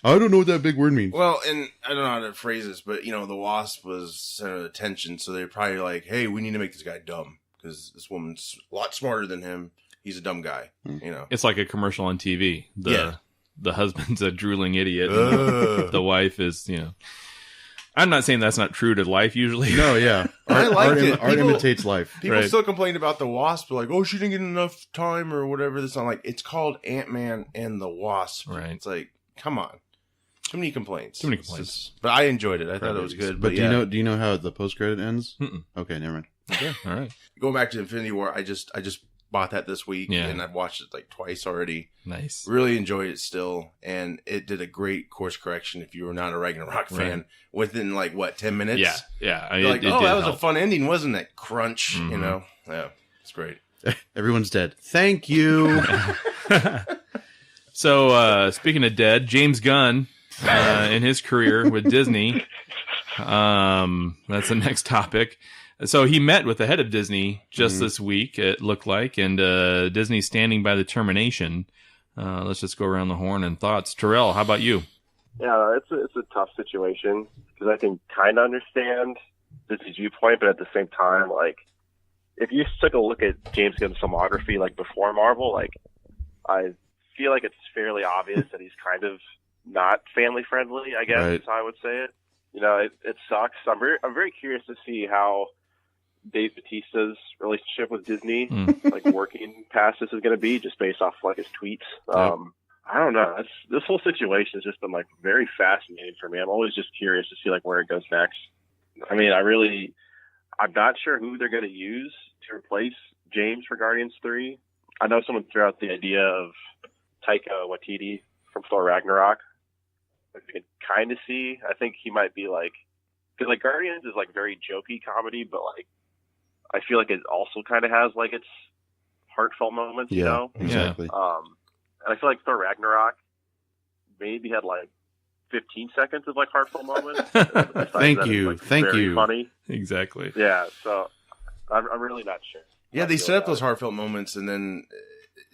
I don't know what that big word means. Well, and I don't know how to phrase this, but the Wasp was center of attention, so they're probably like, hey, we need to make this guy dumb because this woman's a lot smarter than him. He's a dumb guy, It's like a commercial on TV. The husband's a drooling idiot. And the wife is, I'm not saying that's not true to life usually. No, yeah. I liked it. Art imitates life. People still complain about the Wasp, like, oh, she didn't get enough time or whatever. This, I'm like, it's called Ant-Man and the Wasp. Right. It's like, come on. Too many complaints. But But I enjoyed it. I thought it was good. But do you know how the post-credit ends? Mm-mm. Okay, never mind. Okay, all right. Going back to Infinity War, I just bought that this week and I've watched it like twice already. Nice. Really enjoyed it still, and it did a great course correction if you were not a Ragnarok fan within 10 minutes. Yeah. That was a fun ending, wasn't it? Crunch, Yeah, it's great. Everyone's dead. Thank you. So speaking of dead, James Gunn in his career with Disney. That's the next topic. So he met with the head of Disney just this week, it looked like, and Disney's standing by the termination. Let's just go around the horn and thoughts. Terrell, how about you? Yeah, it's a tough situation because I can kind of understand Disney's viewpoint, but at the same time, like, if you took a look at James Gunn's filmography, like, before Marvel, like, I feel like it's fairly obvious that he's kind of not family friendly, I guess is how I would say it. It sucks. I'm very curious to see how Dave Bautista's relationship with Disney, working past this, is going to be, just based off his tweets. I don't know. This whole situation has just been very fascinating for me. I'm always just curious to see where it goes next. I mean, I'm not sure who they're going to use to replace James for Guardians 3. I know someone threw out the idea of Taika Waititi from Thor Ragnarok, which we can kind of see. I think he might be like, because like Guardians is like very jokey comedy, but like I feel like it also kind of has like its heartfelt moments, you know? Exactly. And I feel like Thor Ragnarok maybe had like 15 seconds of like heartful moments. Thank you. Like, Thank very you. Funny. Exactly. Yeah. So I'm really not sure. Yeah, they set up those heartfelt moments, and then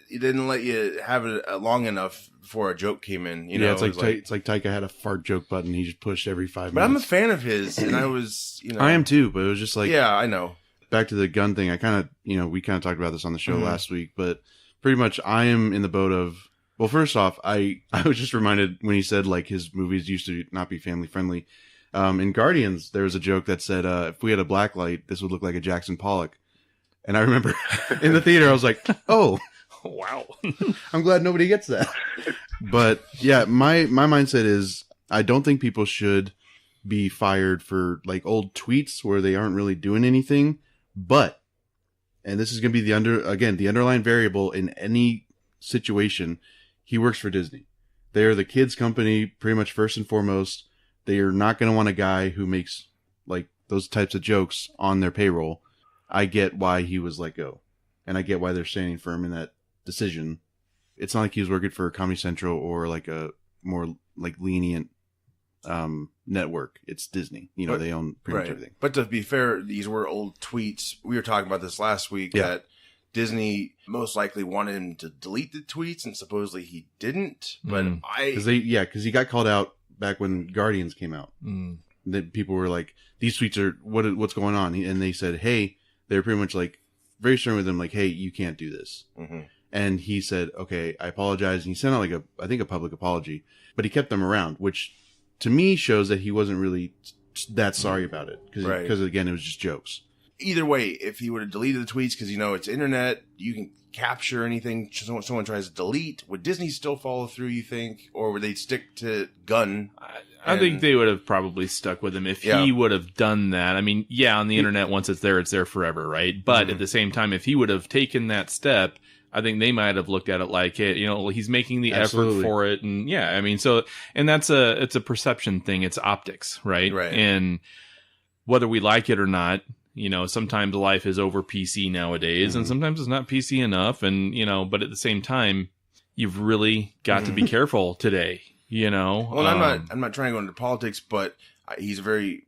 he didn't let you have it long enough before a joke came in. You know, it's like Taika had a fart joke button. He just pushed every 5 But I'm a minutes. fan of his, and I was, I am too, but it was just like, yeah, I know. back to the Gunn thing. I kind of, we kind of talked about this on the show last week, but pretty much I am in the boat of, well, first off, I was just reminded when he said like his movies used to not be family friendly. In Guardians, there was a joke that said, if we had a black light, this would look like a Jackson Pollock. And I remember in the theater, I was like, oh, Wow. I'm glad nobody gets that. But yeah, my mindset is I don't think people should be fired for like old tweets where they aren't really doing anything. But, and this is going to be the underlying variable in any situation, he works for Disney. They are the kids' company, pretty much first and foremost. They are not going to want a guy who makes like those types of jokes on their payroll. I get why he was let go, and I get why they're standing firm in that decision. It's not like he was working for Comedy Central or like a more like lenient network. It's Disney. They own pretty much everything. But to be fair, these were old tweets. We were talking about this last week that Disney most likely wanted him to delete the tweets, and supposedly he didn't. But because he got called out back when Guardians came out. That people were like, these tweets are what's going on, and they said, hey, they're pretty much like very stern with him, like, hey, you can't do this. And he said, okay, I apologize. And he sent out like a public apology, but he kept them around, which to me shows that he wasn't really that sorry about it. Because again, it was just jokes. Either way, if he would have deleted the tweets, because it's internet, you can capture anything someone tries to delete. Would Disney still follow through, you think? Or would they stick to Gunn? I think they would have probably stuck with him if he would have done that. I mean, on the internet, once it's there forever, right? But at the same time, if he would have taken that step, I think they might have looked at it like, hey, he's making the effort for it. And and it's a perception thing. It's optics, right? Right. And whether we like it or not, sometimes life is over PC nowadays, and sometimes it's not PC enough. And, but at the same time, you've really got to be careful today, Well, I'm not trying to go into politics, but he's a very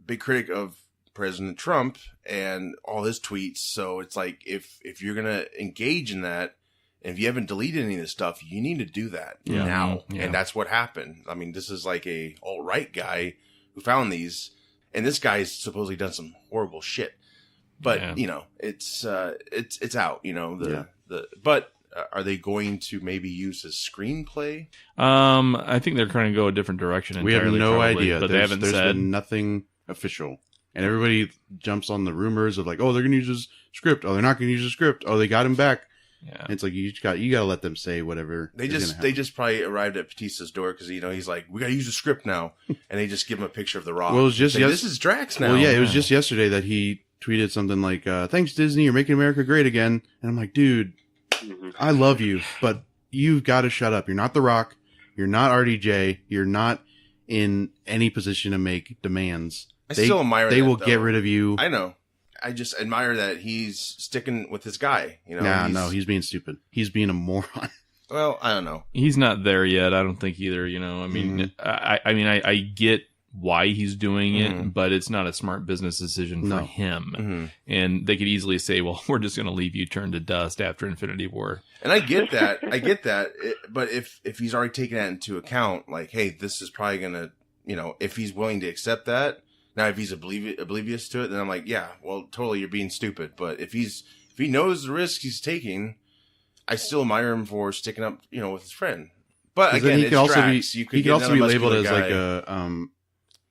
big critic of President Trump and all his tweets. So it's like, if you're going to engage in that, and if you haven't deleted any of this stuff, you need to do that now. Yeah. And that's what happened. I mean, this is like a alt-right guy who found these. And this guy's supposedly done some horrible shit, but it's out. But are they going to maybe use his screenplay? I think they're trying to go a different direction. We have no idea, but there's said been nothing official, and everybody jumps on the rumors of like, oh, they're going to use his script. Oh, they're not going to use his script. Oh, they got him back. Yeah, and it's like you got to let them say whatever. They just probably arrived at Batista's door because he's like, we got to use the script now, and they just give him a picture of the Rock. Well, it was just this is Drax now. Well, yeah, it was just yesterday that he tweeted something like, "Thanks Disney, you're making America great again." And I'm like, dude, I love you, but you've got to shut up. You're not the Rock. You're not RDJ. You're not in any position to make demands. I still admire. They will get rid of you. I know. I just admire that he's sticking with this guy. No, he's being stupid. He's being a moron. Well, I don't know. He's not there yet. I don't think either. I mean, I get why he's doing it, but it's not a smart business decision for him. And they could easily say, well, we're just going to leave you turn to dust after Infinity War. And I get that. But if he's already taken that into account, like, hey, this is probably going to, if he's willing to accept that. Now, if he's oblivious to it, then I'm like, yeah, well, totally, you're being stupid. But if he knows the risk he's taking, I still admire him for sticking up, with his friend. But again, he could also be labeled as guy. like a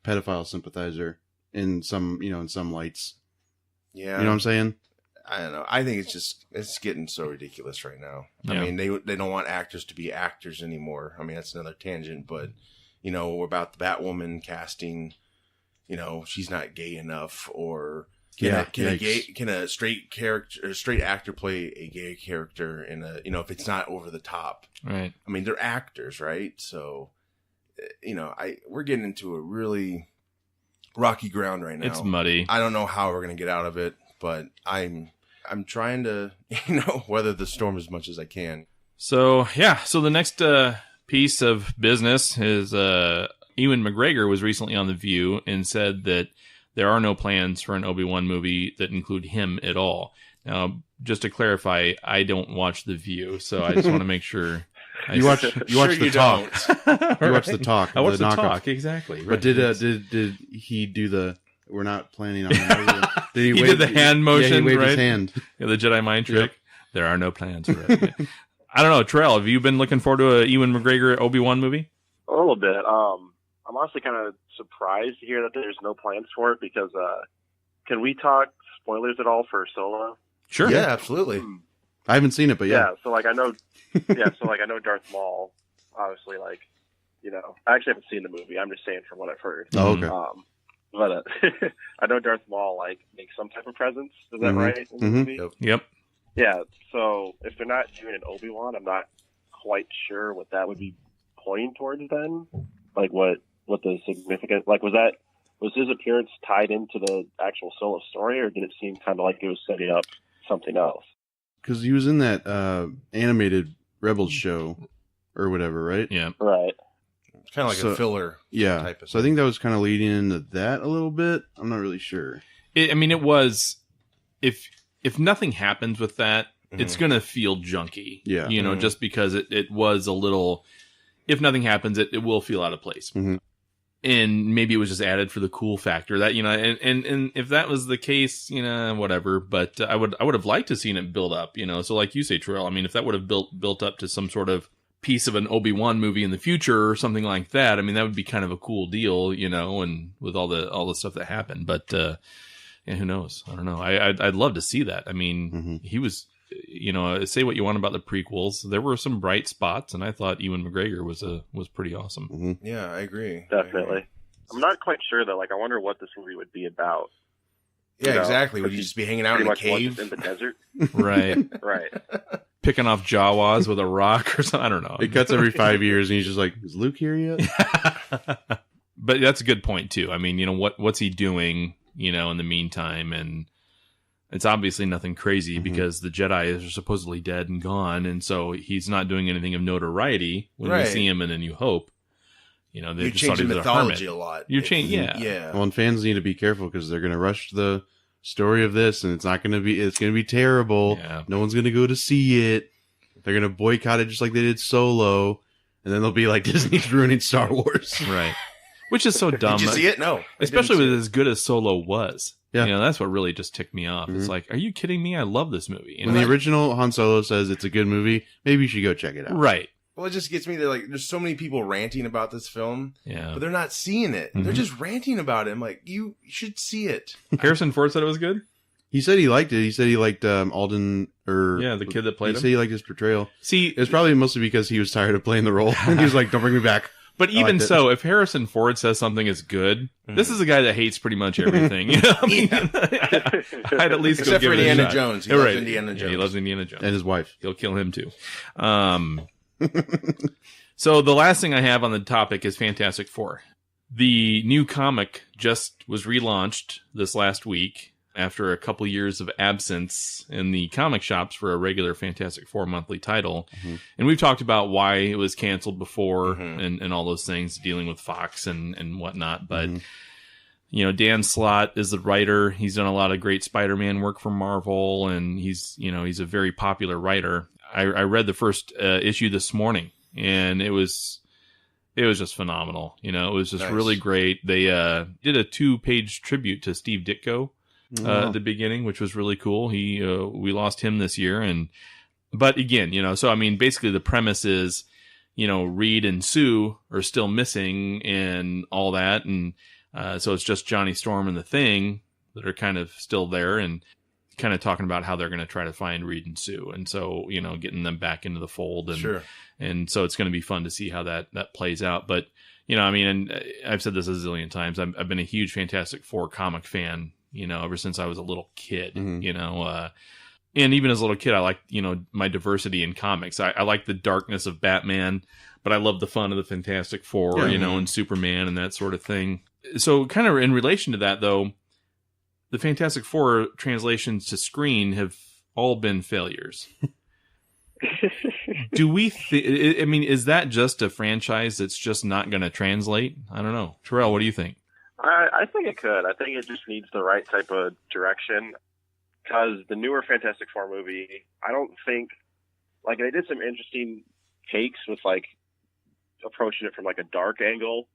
pedophile sympathizer in some lights. Yeah, you know what I'm saying? I don't know. I think it's getting so ridiculous right now. Yeah. I mean, they don't want actors to be actors anymore. I mean, that's another tangent, but about the Batwoman casting. She's not gay enough, or Can a straight actor play a gay character in a, if it's not over the top? Right. I mean, they're actors, right? So, we're getting into a really rocky ground right now. It's muddy. I don't know how we're going to get out of it, but I'm trying to, weather the storm as much as I can. So, so the next piece of business is Ewan McGregor was recently on The View and said that there are no plans for an Obi-Wan movie that include him at all. Now, just to clarify, I don't watch The View, so I just want to make sure. You watch the talk. You watch the talk. I watch the talk, exactly. But did he do the? We're not planning on. Did he did the hand motion? Yeah, he waved right? his hand. Yeah, the Jedi mind trick. Yep. There are no plans for it. I don't know, Tarrell, have you been looking forward to a Ewan McGregor Obi-Wan movie? A little bit. I'm honestly kind of surprised to hear that there's no plans for it because can we talk spoilers at all for Solo? Sure. Yeah, absolutely. I haven't seen it, but yeah. So I know Darth Maul, obviously, I actually haven't seen the movie. I'm just saying from what I've heard. Oh, okay. But I know Darth Maul makes some type of presence. Is that right? In the movie? Yep. Yeah. So if they're not doing an Obi-Wan, I'm not quite sure what that would be pointing towards then. What the significant was his appearance tied into the actual Solo story, or did it seem kind of like it was setting up something else? Because he was in that animated Rebels show or whatever, right? Yeah. Right. Kind of like a filler. Yeah. Type of so I think that was kind of leading into that a little bit. I'm not really sure. It was, if nothing happens with that, it's going to feel junky. Yeah. Just because it was a little, if nothing happens, it will feel out of place. Mm-hmm. And maybe it was just added for the cool factor that, and if that was the case, whatever, but I would have liked to seen it build up, so like you say, Tarrell, I mean, if that would have built up to some sort of piece of an Obi-Wan movie in the future or something like that, I mean, that would be kind of a cool deal, and with all the stuff that happened, but, who knows? I don't know. I'd love to see that. I mean, he was, say what you want about the prequels. There were some bright spots, and I thought Ewan McGregor was pretty awesome. Mm-hmm. Yeah, I agree. Definitely. I'm not quite sure though. I wonder what this movie would be about. Yeah, exactly. Would you just be hanging out in a cave in the desert? Right. Right. Picking off Jawas with a rock or something. I don't know. It cuts every 5 years, and he's just like, "Is Luke here yet?" But that's a good point too. I mean, what's he doing? In the meantime, and it's obviously nothing crazy because the Jedi are supposedly dead and gone, and so he's not doing anything of notoriety when we see him in A New Hope. They you just change thought the he was mythology a a lot. You change, yeah. Well, and fans need to be careful because they're going to rush the story of this, and it's going to be terrible. Yeah. No one's going to go to see it. They're going to boycott it just like they did Solo, and then they'll be like, Disney's ruining Star Wars. Right. Which is so dumb. Did you see it? No. Especially with as good as Solo was. Yeah. That's what really just ticked me off. It's like, are you kidding me? I love this movie. When the original Han Solo says it's a good movie, maybe you should go check it out. Right. Well, it just gets me there. There's so many people ranting about this film, Yeah. but they're not seeing it. They're just ranting about it. I'm like, you should see it. Harrison Ford said it was good? He said he liked it. He said he liked Alden, the kid that played him. him. He said he liked his portrayal. See, it was probably mostly because he was tired of playing the role. And he was like, don't bring me back. But even so, if Harrison Ford says something is good, this is a guy that hates pretty much everything. I mean, I'd at least except go for give it a Indiana shot. Jones. He loves Indiana Jones. Yeah, he loves Indiana Jones. And his wife. He'll kill him too. So the last thing I have on the topic is Fantastic Four. The new comic just was relaunched this last week after a couple years of absence in the comic shops for a regular Fantastic Four monthly title. And we've talked about why it was canceled before and all those things, dealing with Fox and whatnot. But, Dan Slott is the writer. He's done a lot of great Spider-Man work for Marvel, and he's a very popular writer. I read the first issue this morning, and it was just phenomenal. It was just really great. They did a 2-page tribute to Steve Ditko at the beginning, which was really cool. We lost him this year, but again, so I mean, basically the premise is, Reed and Sue are still missing and all that, and so it's just Johnny Storm and the Thing that are kind of still there, and kind of talking about how they're going to try to find Reed and Sue, and so getting them back into the fold, and and so it's going to be fun to see how that plays out. But I mean, and I've said this a zillion times, I've been a huge Fantastic Four comic fan ever since I was a little kid, Mhm. and even as a little kid, I liked, my diversity in comics. I like the darkness of Batman, but I love the fun of the Fantastic Four, Yeah. and Superman and that sort of thing. So kind of in relation to that, though, the Fantastic Four translations to screen have all been failures. Do we is that just a franchise that's just not going to translate? I don't know. Tarrell, what do you think? I think it could. I think it just needs the right type of direction. Because the newer Fantastic Four movie, I don't think, like, they did some interesting takes with, like, approaching it from, like, a dark angle.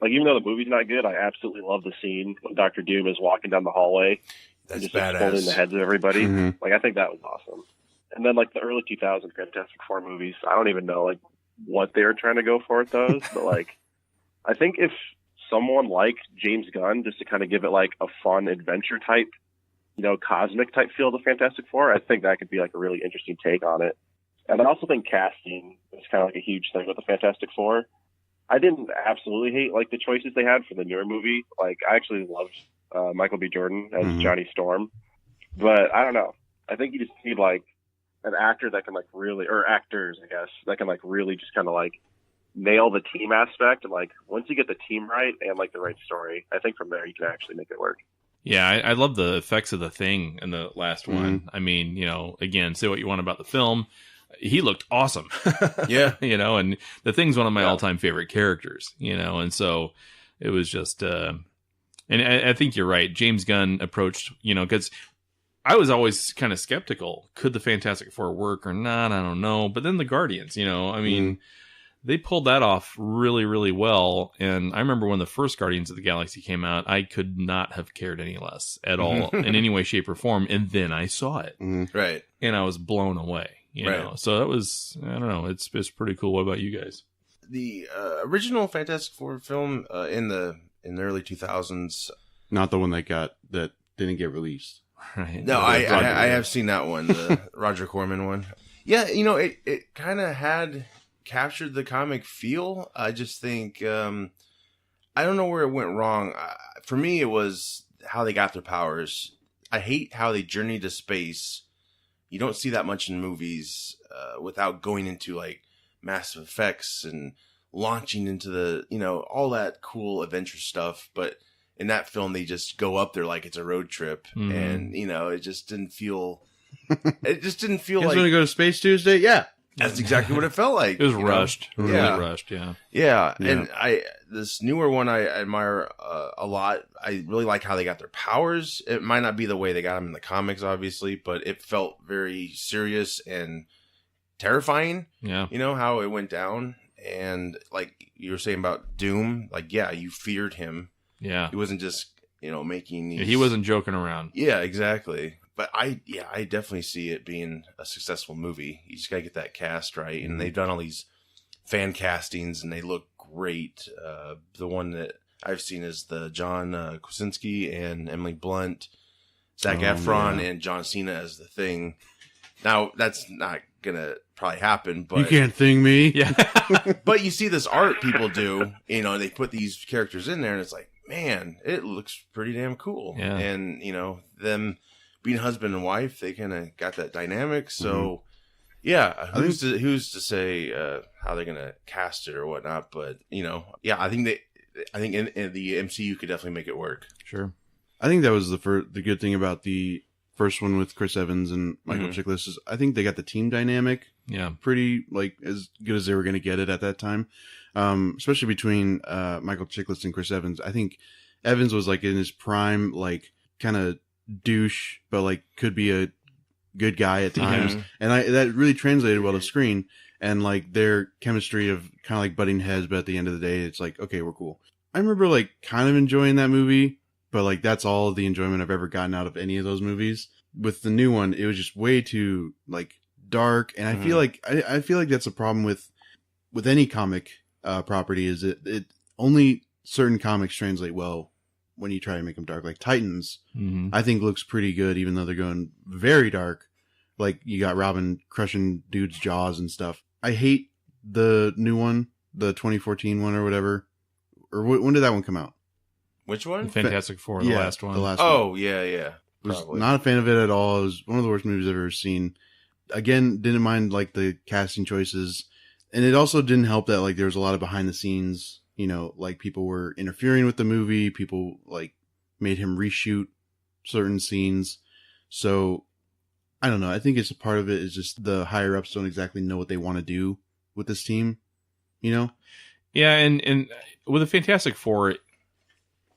Like, even though the movie's not good, I absolutely love the scene when Dr. Doom is walking down the hallway That's and just exploding the badass. heads of everybody. Mhm. Like, I think that was awesome. And then, like, the early 2000 Fantastic Four movies, I don't even know, like, what they were trying to go for with those. But, like, I think if someone like James Gunn, just to kind of give it, like, a fun adventure type, cosmic type feel of the Fantastic Four, I think that could be like a really interesting take on it. And I also think casting is kind of like a huge thing with the Fantastic Four. I didn't absolutely hate like the choices they had for the newer movie. Like I actually loved Michael B. Jordan as Mhm. Johnny Storm, but I don't know. I think you just need like an actor that can like really, or actors, I guess, that can like really just kind of like nail the team aspect. And like once you get the team right and like the right story, I think from there you can actually make it work. Yeah, I love the effects of the Thing in the last one. I mean, again, say what you want about the film. He looked awesome. Yeah. And the Thing's one of my all-time favorite characters, and so it was just, and I think you're right. James Gunn approached, because I was always kind of skeptical. Could the Fantastic Four work or not? I don't know. But then the Guardians, they pulled that off really, really well. And I remember when the first Guardians of the Galaxy came out, I could not have cared any less at all in any way, shape, or form. And then I saw it. Mhm. Right. And I was blown away, Right. So that was, I don't know, it's pretty cool. What about you guys? The original Fantastic Four film in the early 2000s. Not the one that didn't get released. Right. No, I have seen that one, the Roger Corman one. Yeah, it kind of had captured the comic feel. I just think I don't know where it went wrong. For me, it was how they got their powers. I hate how they journey to space. You don't see that much in movies without going into like massive effects and launching into the all that cool adventure stuff. But in that film, they just go up there like it's a road trip, and it just didn't feel. It just didn't feel You guys like want to go to Space Tuesday? Yeah. that's exactly what it felt like. It was rushed. Really Yeah. rushed, yeah. Yeah, Yeah. and this newer one I admire a lot. I really like how they got their powers. It might not be the way they got them in the comics, obviously, but it felt very serious and terrifying. Yeah. How it went down, and like you were saying about Doom, like you feared him. Yeah. He wasn't just making these. He wasn't joking around. Yeah, exactly. But I definitely see it being a successful movie. You just gotta get that cast right, and they've done all these fan castings, and they look great. The one that I've seen is the John Krasinski and Emily Blunt, Zac Efron, and John Cena as the Thing. Now that's not gonna probably happen, but You can't thing me. Yeah. but you see this art people do. They put these characters in there, and it's like, man, it looks pretty damn cool. Yeah. And them being husband and wife, they kind of got that dynamic. So, who's to say how they're gonna cast it or whatnot? But I think in the MCU could definitely make it work. Sure. I think that was the good thing about the first one with Chris Evans and Michael Chiklis is I think they got the team dynamic Yeah. pretty like as good as they were going to get it at that time. Especially between Michael Chiklis and Chris Evans. I think Evans was like in his prime, like kind of douche, but like could be a good guy at times. And that really translated well to screen. And like their chemistry of kind of like butting heads, but at the end of the day, it's like, okay, we're cool. I remember like kind of enjoying that movie, but like that's all the enjoyment I've ever gotten out of any of those movies. With the new one, it was just way too like dark, and I feel like I feel like that's a problem with any comic property. Is it only certain comics translate well when you try to make them dark. Like Titans, I think looks pretty good, even though they're going very dark. Like you got Robin crushing dudes' jaws and stuff. I hate the new one, the 2014 one or whatever. Or when did that one come out? Which one? Fantastic Four, the last one. The last one. Oh, yeah. Was Probably. not a fan of it at all. It was one of the worst movies I've ever seen. Again, didn't mind like the casting choices, and it also didn't help that like there was a lot of behind the scenes. You know, like people were interfering with the movie. People like made him reshoot certain scenes. So I don't know. I think it's a part of it is just the higher ups don't exactly know what they want to do with this team. You know? Yeah, and with the Fantastic Four,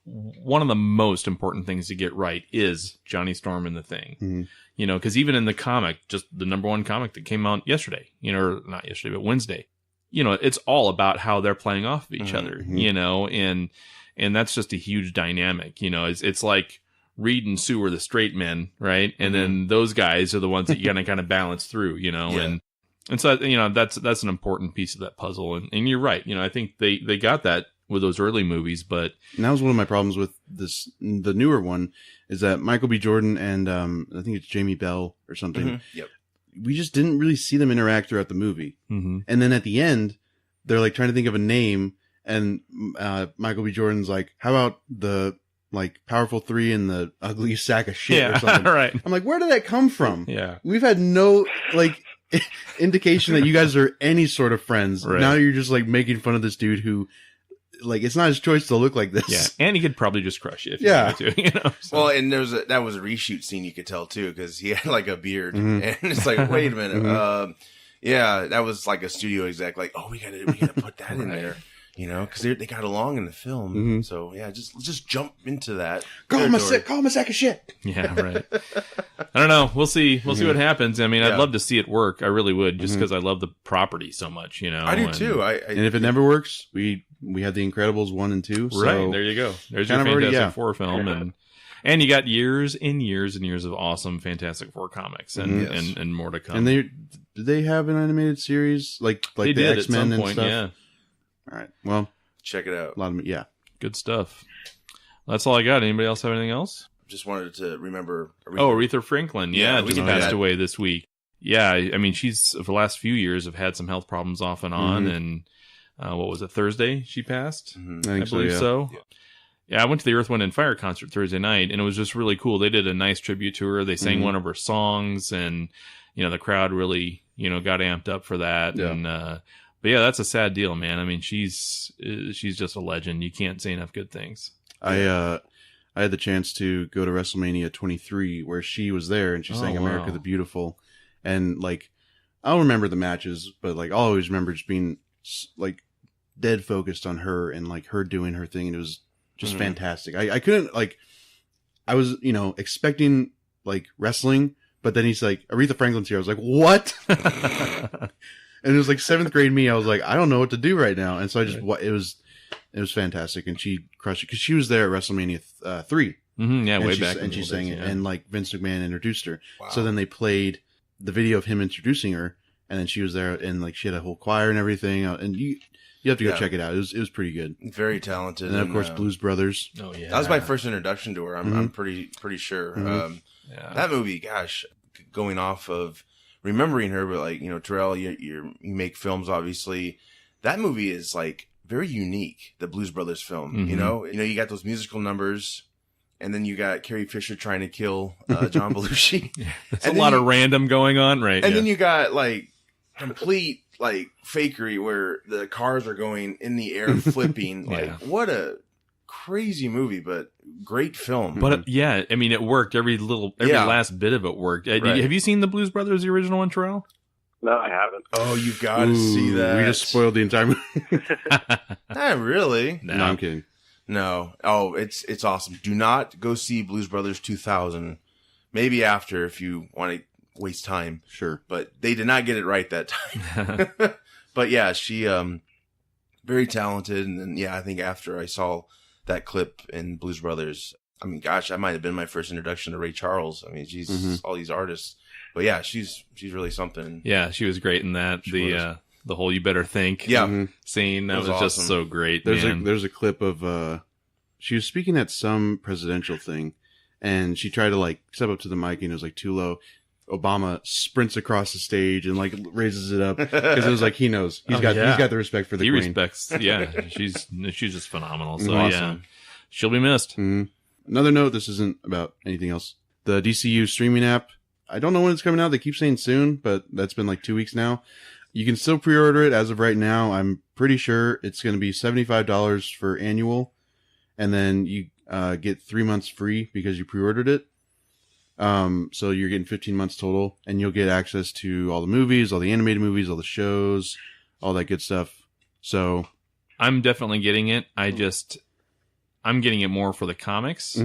one of the most important things to get right is Johnny Storm and the Thing. Mm-hmm. You know, because even in the comic, just the #1 comic that came out yesterday, you know, or not yesterday, but Wednesday, you know, it's all about how they're playing off of each other, you know, and that's just a huge dynamic. You know, it's like Reed and Sue are the straight men, right? And then those guys are the ones that you gotta kind of balance through, you know, and so, you know, that's an important piece of that puzzle. And you're right. You know, I think they got that with those early movies, but and that was one of my problems with the newer one is that Michael B. Jordan and I think it's Jamie Bell or something. Yep. We just didn't really see them interact throughout the movie. mm-hmm. And then at the end, they're like trying to think of a name, and Michael B. Jordan's like, "How about the like powerful three and the ugly sack of shit or something?" Right. I'm like, where did that come from? Yeah. We've had no like indication that you guys are any sort of friends. Right. Now you're just like making fun of this dude who, like, it's not his choice to look like this. Yeah, and he could probably just crush you if Yeah. he wanted to, you know. So. Well, and that was a reshoot scene you could tell too because he had like a beard, and it's like, wait a minute, yeah, that was like a studio exec, like, oh, we gotta put that in there, you know, because they got along in the film. So yeah, just jump into that. Call him a sack of shit. Yeah, right. I don't know. We'll see. We'll see what happens. I mean, I'd love to see it work. I really would, just because I love the property so much, you know. I do too. And if it never works, we had The Incredibles 1 and 2. So right, there you go. There's your Fantastic Four film, and you got years and years and years of awesome Fantastic Four comics, and more to come. And did they have an animated series like they the did X-Men at some and point, stuff? yeah. All right. Well, check it out. a lot of Good stuff. That's all I got. Anybody else have anything else? Just wanted to remember. Aretha Franklin. Yeah, we just can passed away this week. Yeah, I mean, she's for the last few years have had some health problems off and on, and what was it, Thursday she passed? I believe so. Yeah, I went to the Earth, Wind, and Fire concert Thursday night, and it was just really cool. They did a nice tribute to her. They sang one of her songs, and you know the crowd really got amped up for that. Yeah. And but yeah, that's a sad deal, man. I mean, she's just a legend. You can't say enough good things. I had the chance to go to WrestleMania 23 where she was there and she sang America the Beautiful, and like I'll remember the matches, but like I'll always remember just being like dead focused on her and like her doing her thing, and it was just fantastic. I couldn't like I was expecting like wrestling, but then he's like Aretha Franklin's here. I was like, what? And it was like 7th grade me. I was like, I don't know what to do right now, and so I just it was fantastic, and she crushed it because she was there at WrestleMania 3. Yeah, way back, and she sang it, and like Vince McMahon introduced her. Wow. So then they played the video of him introducing her, and then she was there, and like she had a whole choir and everything. And you have to go check it out. It was pretty good. Very talented, and then of course Blues Brothers. Oh yeah, that was my first introduction to her. I'm pretty sure. That movie, gosh, going off of remembering her, but like Tarrell, you make films, obviously. That movie is like very unique, the Blues Brothers film. You got those musical numbers, and then you got Carrie Fisher trying to kill John Belushi. There's a lot of random going on, right? And then you got like complete like fakery where the cars are going in the air flipping. Like what a crazy movie, but great film. But I mean, it worked. Every last bit of it worked. Right. Have you seen the Blues Brothers, the original one, Terrell? No, I haven't. Oh, you've got to see that. We just spoiled the entire movie. Not really. No, I'm kidding. No. Oh, it's awesome. Do not go see Blues Brothers 2000. Maybe after if you want to waste time. Sure. But they did not get it right that time. But yeah, she very talented, and then I think after I saw that clip in Blues Brothers, I mean, gosh, that might have been my first introduction to Ray Charles. I mean, she's all these artists. But yeah, she's really something. Yeah, she was great in that. The whole "You Better Think" scene that was awesome. Just so great. There's a clip of she was speaking at some presidential thing, and she tried to like step up to the mic, and it was like too low. Obama sprints across the stage and like raises it up because it was like he knows he's got the respect for the queen. He respects. Yeah, she's just phenomenal. So awesome. She'll be missed. Mhm. Another note, this isn't about anything else. The DCU streaming app, I don't know when it's coming out. They keep saying soon, but that's been like 2 weeks now. You can still pre-order it as of right now. I'm pretty sure it's going to be $75 for annual, and then you get 3 months free because you pre-ordered it. So you're getting 15 months total, and you'll get access to all the movies, all the animated movies, all the shows, all that good stuff. So I'm definitely getting it. I'm getting it more for the comics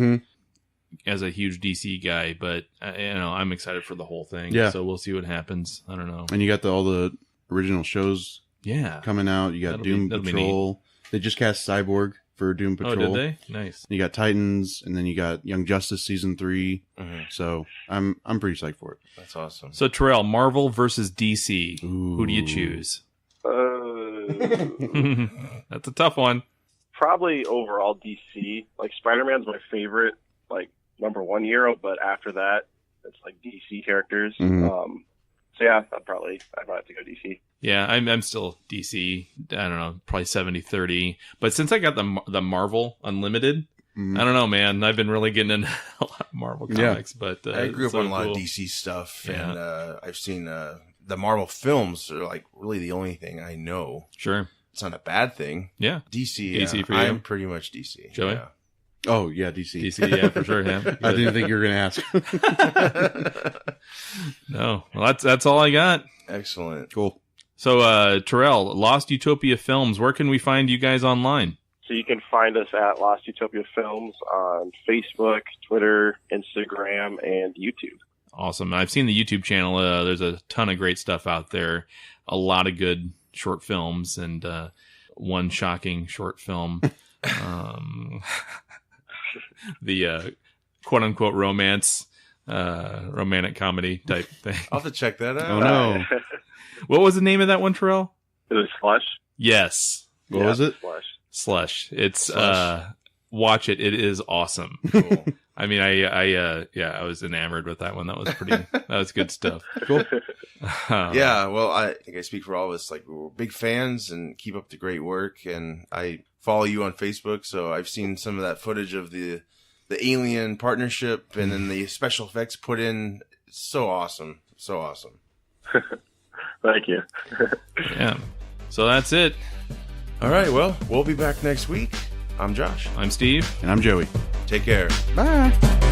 as a huge DC guy, but I'm excited for the whole thing. Yeah. So we'll see what happens. I don't know. and you got all the original shows Yeah. coming out. You got That'll Doom be Patrol. They just cast Cyborg for Doom Oh, Patrol. did they? Nice. You got Titans, and then you got Young Justice season 3. So I'm pretty psyched for it. That's awesome. So Terrell, Marvel versus DC. Ooh. Who do you choose? Uh, That's a tough one. probably overall DC. Like Spider-Man's my favorite, like #1 hero, but after that, it's like DC characters. Mhm. So yeah, I'd probably have to go DC. Yeah, I'm still DC. I don't know, probably 70-30. But since I got the Marvel Unlimited, Mhm. I don't know, man. I've been really getting into a lot of Marvel Yeah. comics. But I grew up so on a lot cool. of DC stuff, Yeah. and I've seen the Marvel films are like really the only thing I know. Sure. It's not a bad thing. Yeah. DC, DC for you? I'm pretty much DC. Joey? Yeah. Oh, yeah, DC. DC, yeah, for sure. Yeah. I didn't think you were going to ask. No. Well, that's all I got. Excellent. Cool. So, Terrell, Lost Utopia Films, where can we find you guys online? So you can find us at Lost Utopia Films on Facebook, Twitter, Instagram, and YouTube. Awesome. I've seen the YouTube channel. There's a ton of great stuff out there. A lot of good short films and one shocking short film. The quote-unquote romance, romantic comedy type thing. I'll have to check that out. Oh, no. What was the name of that one, Terrell? It was Slush. Yes. What was it? Slush. Slush. It's Slush. watch it. It is awesome. Cool. I mean, I was enamored with that one. That was good stuff. Cool. Yeah, well, I think I speak for all of us. Like, we're big fans and keep up the great work. And I follow you on Facebook, so I've seen some of that footage of the Alien partnership and then the special effects put in. It's so awesome. So awesome. Thank you. Yeah. So that's it. All right, well, we'll be back next week. I'm Josh. I'm Steve. And I'm Joey. Take care. Bye.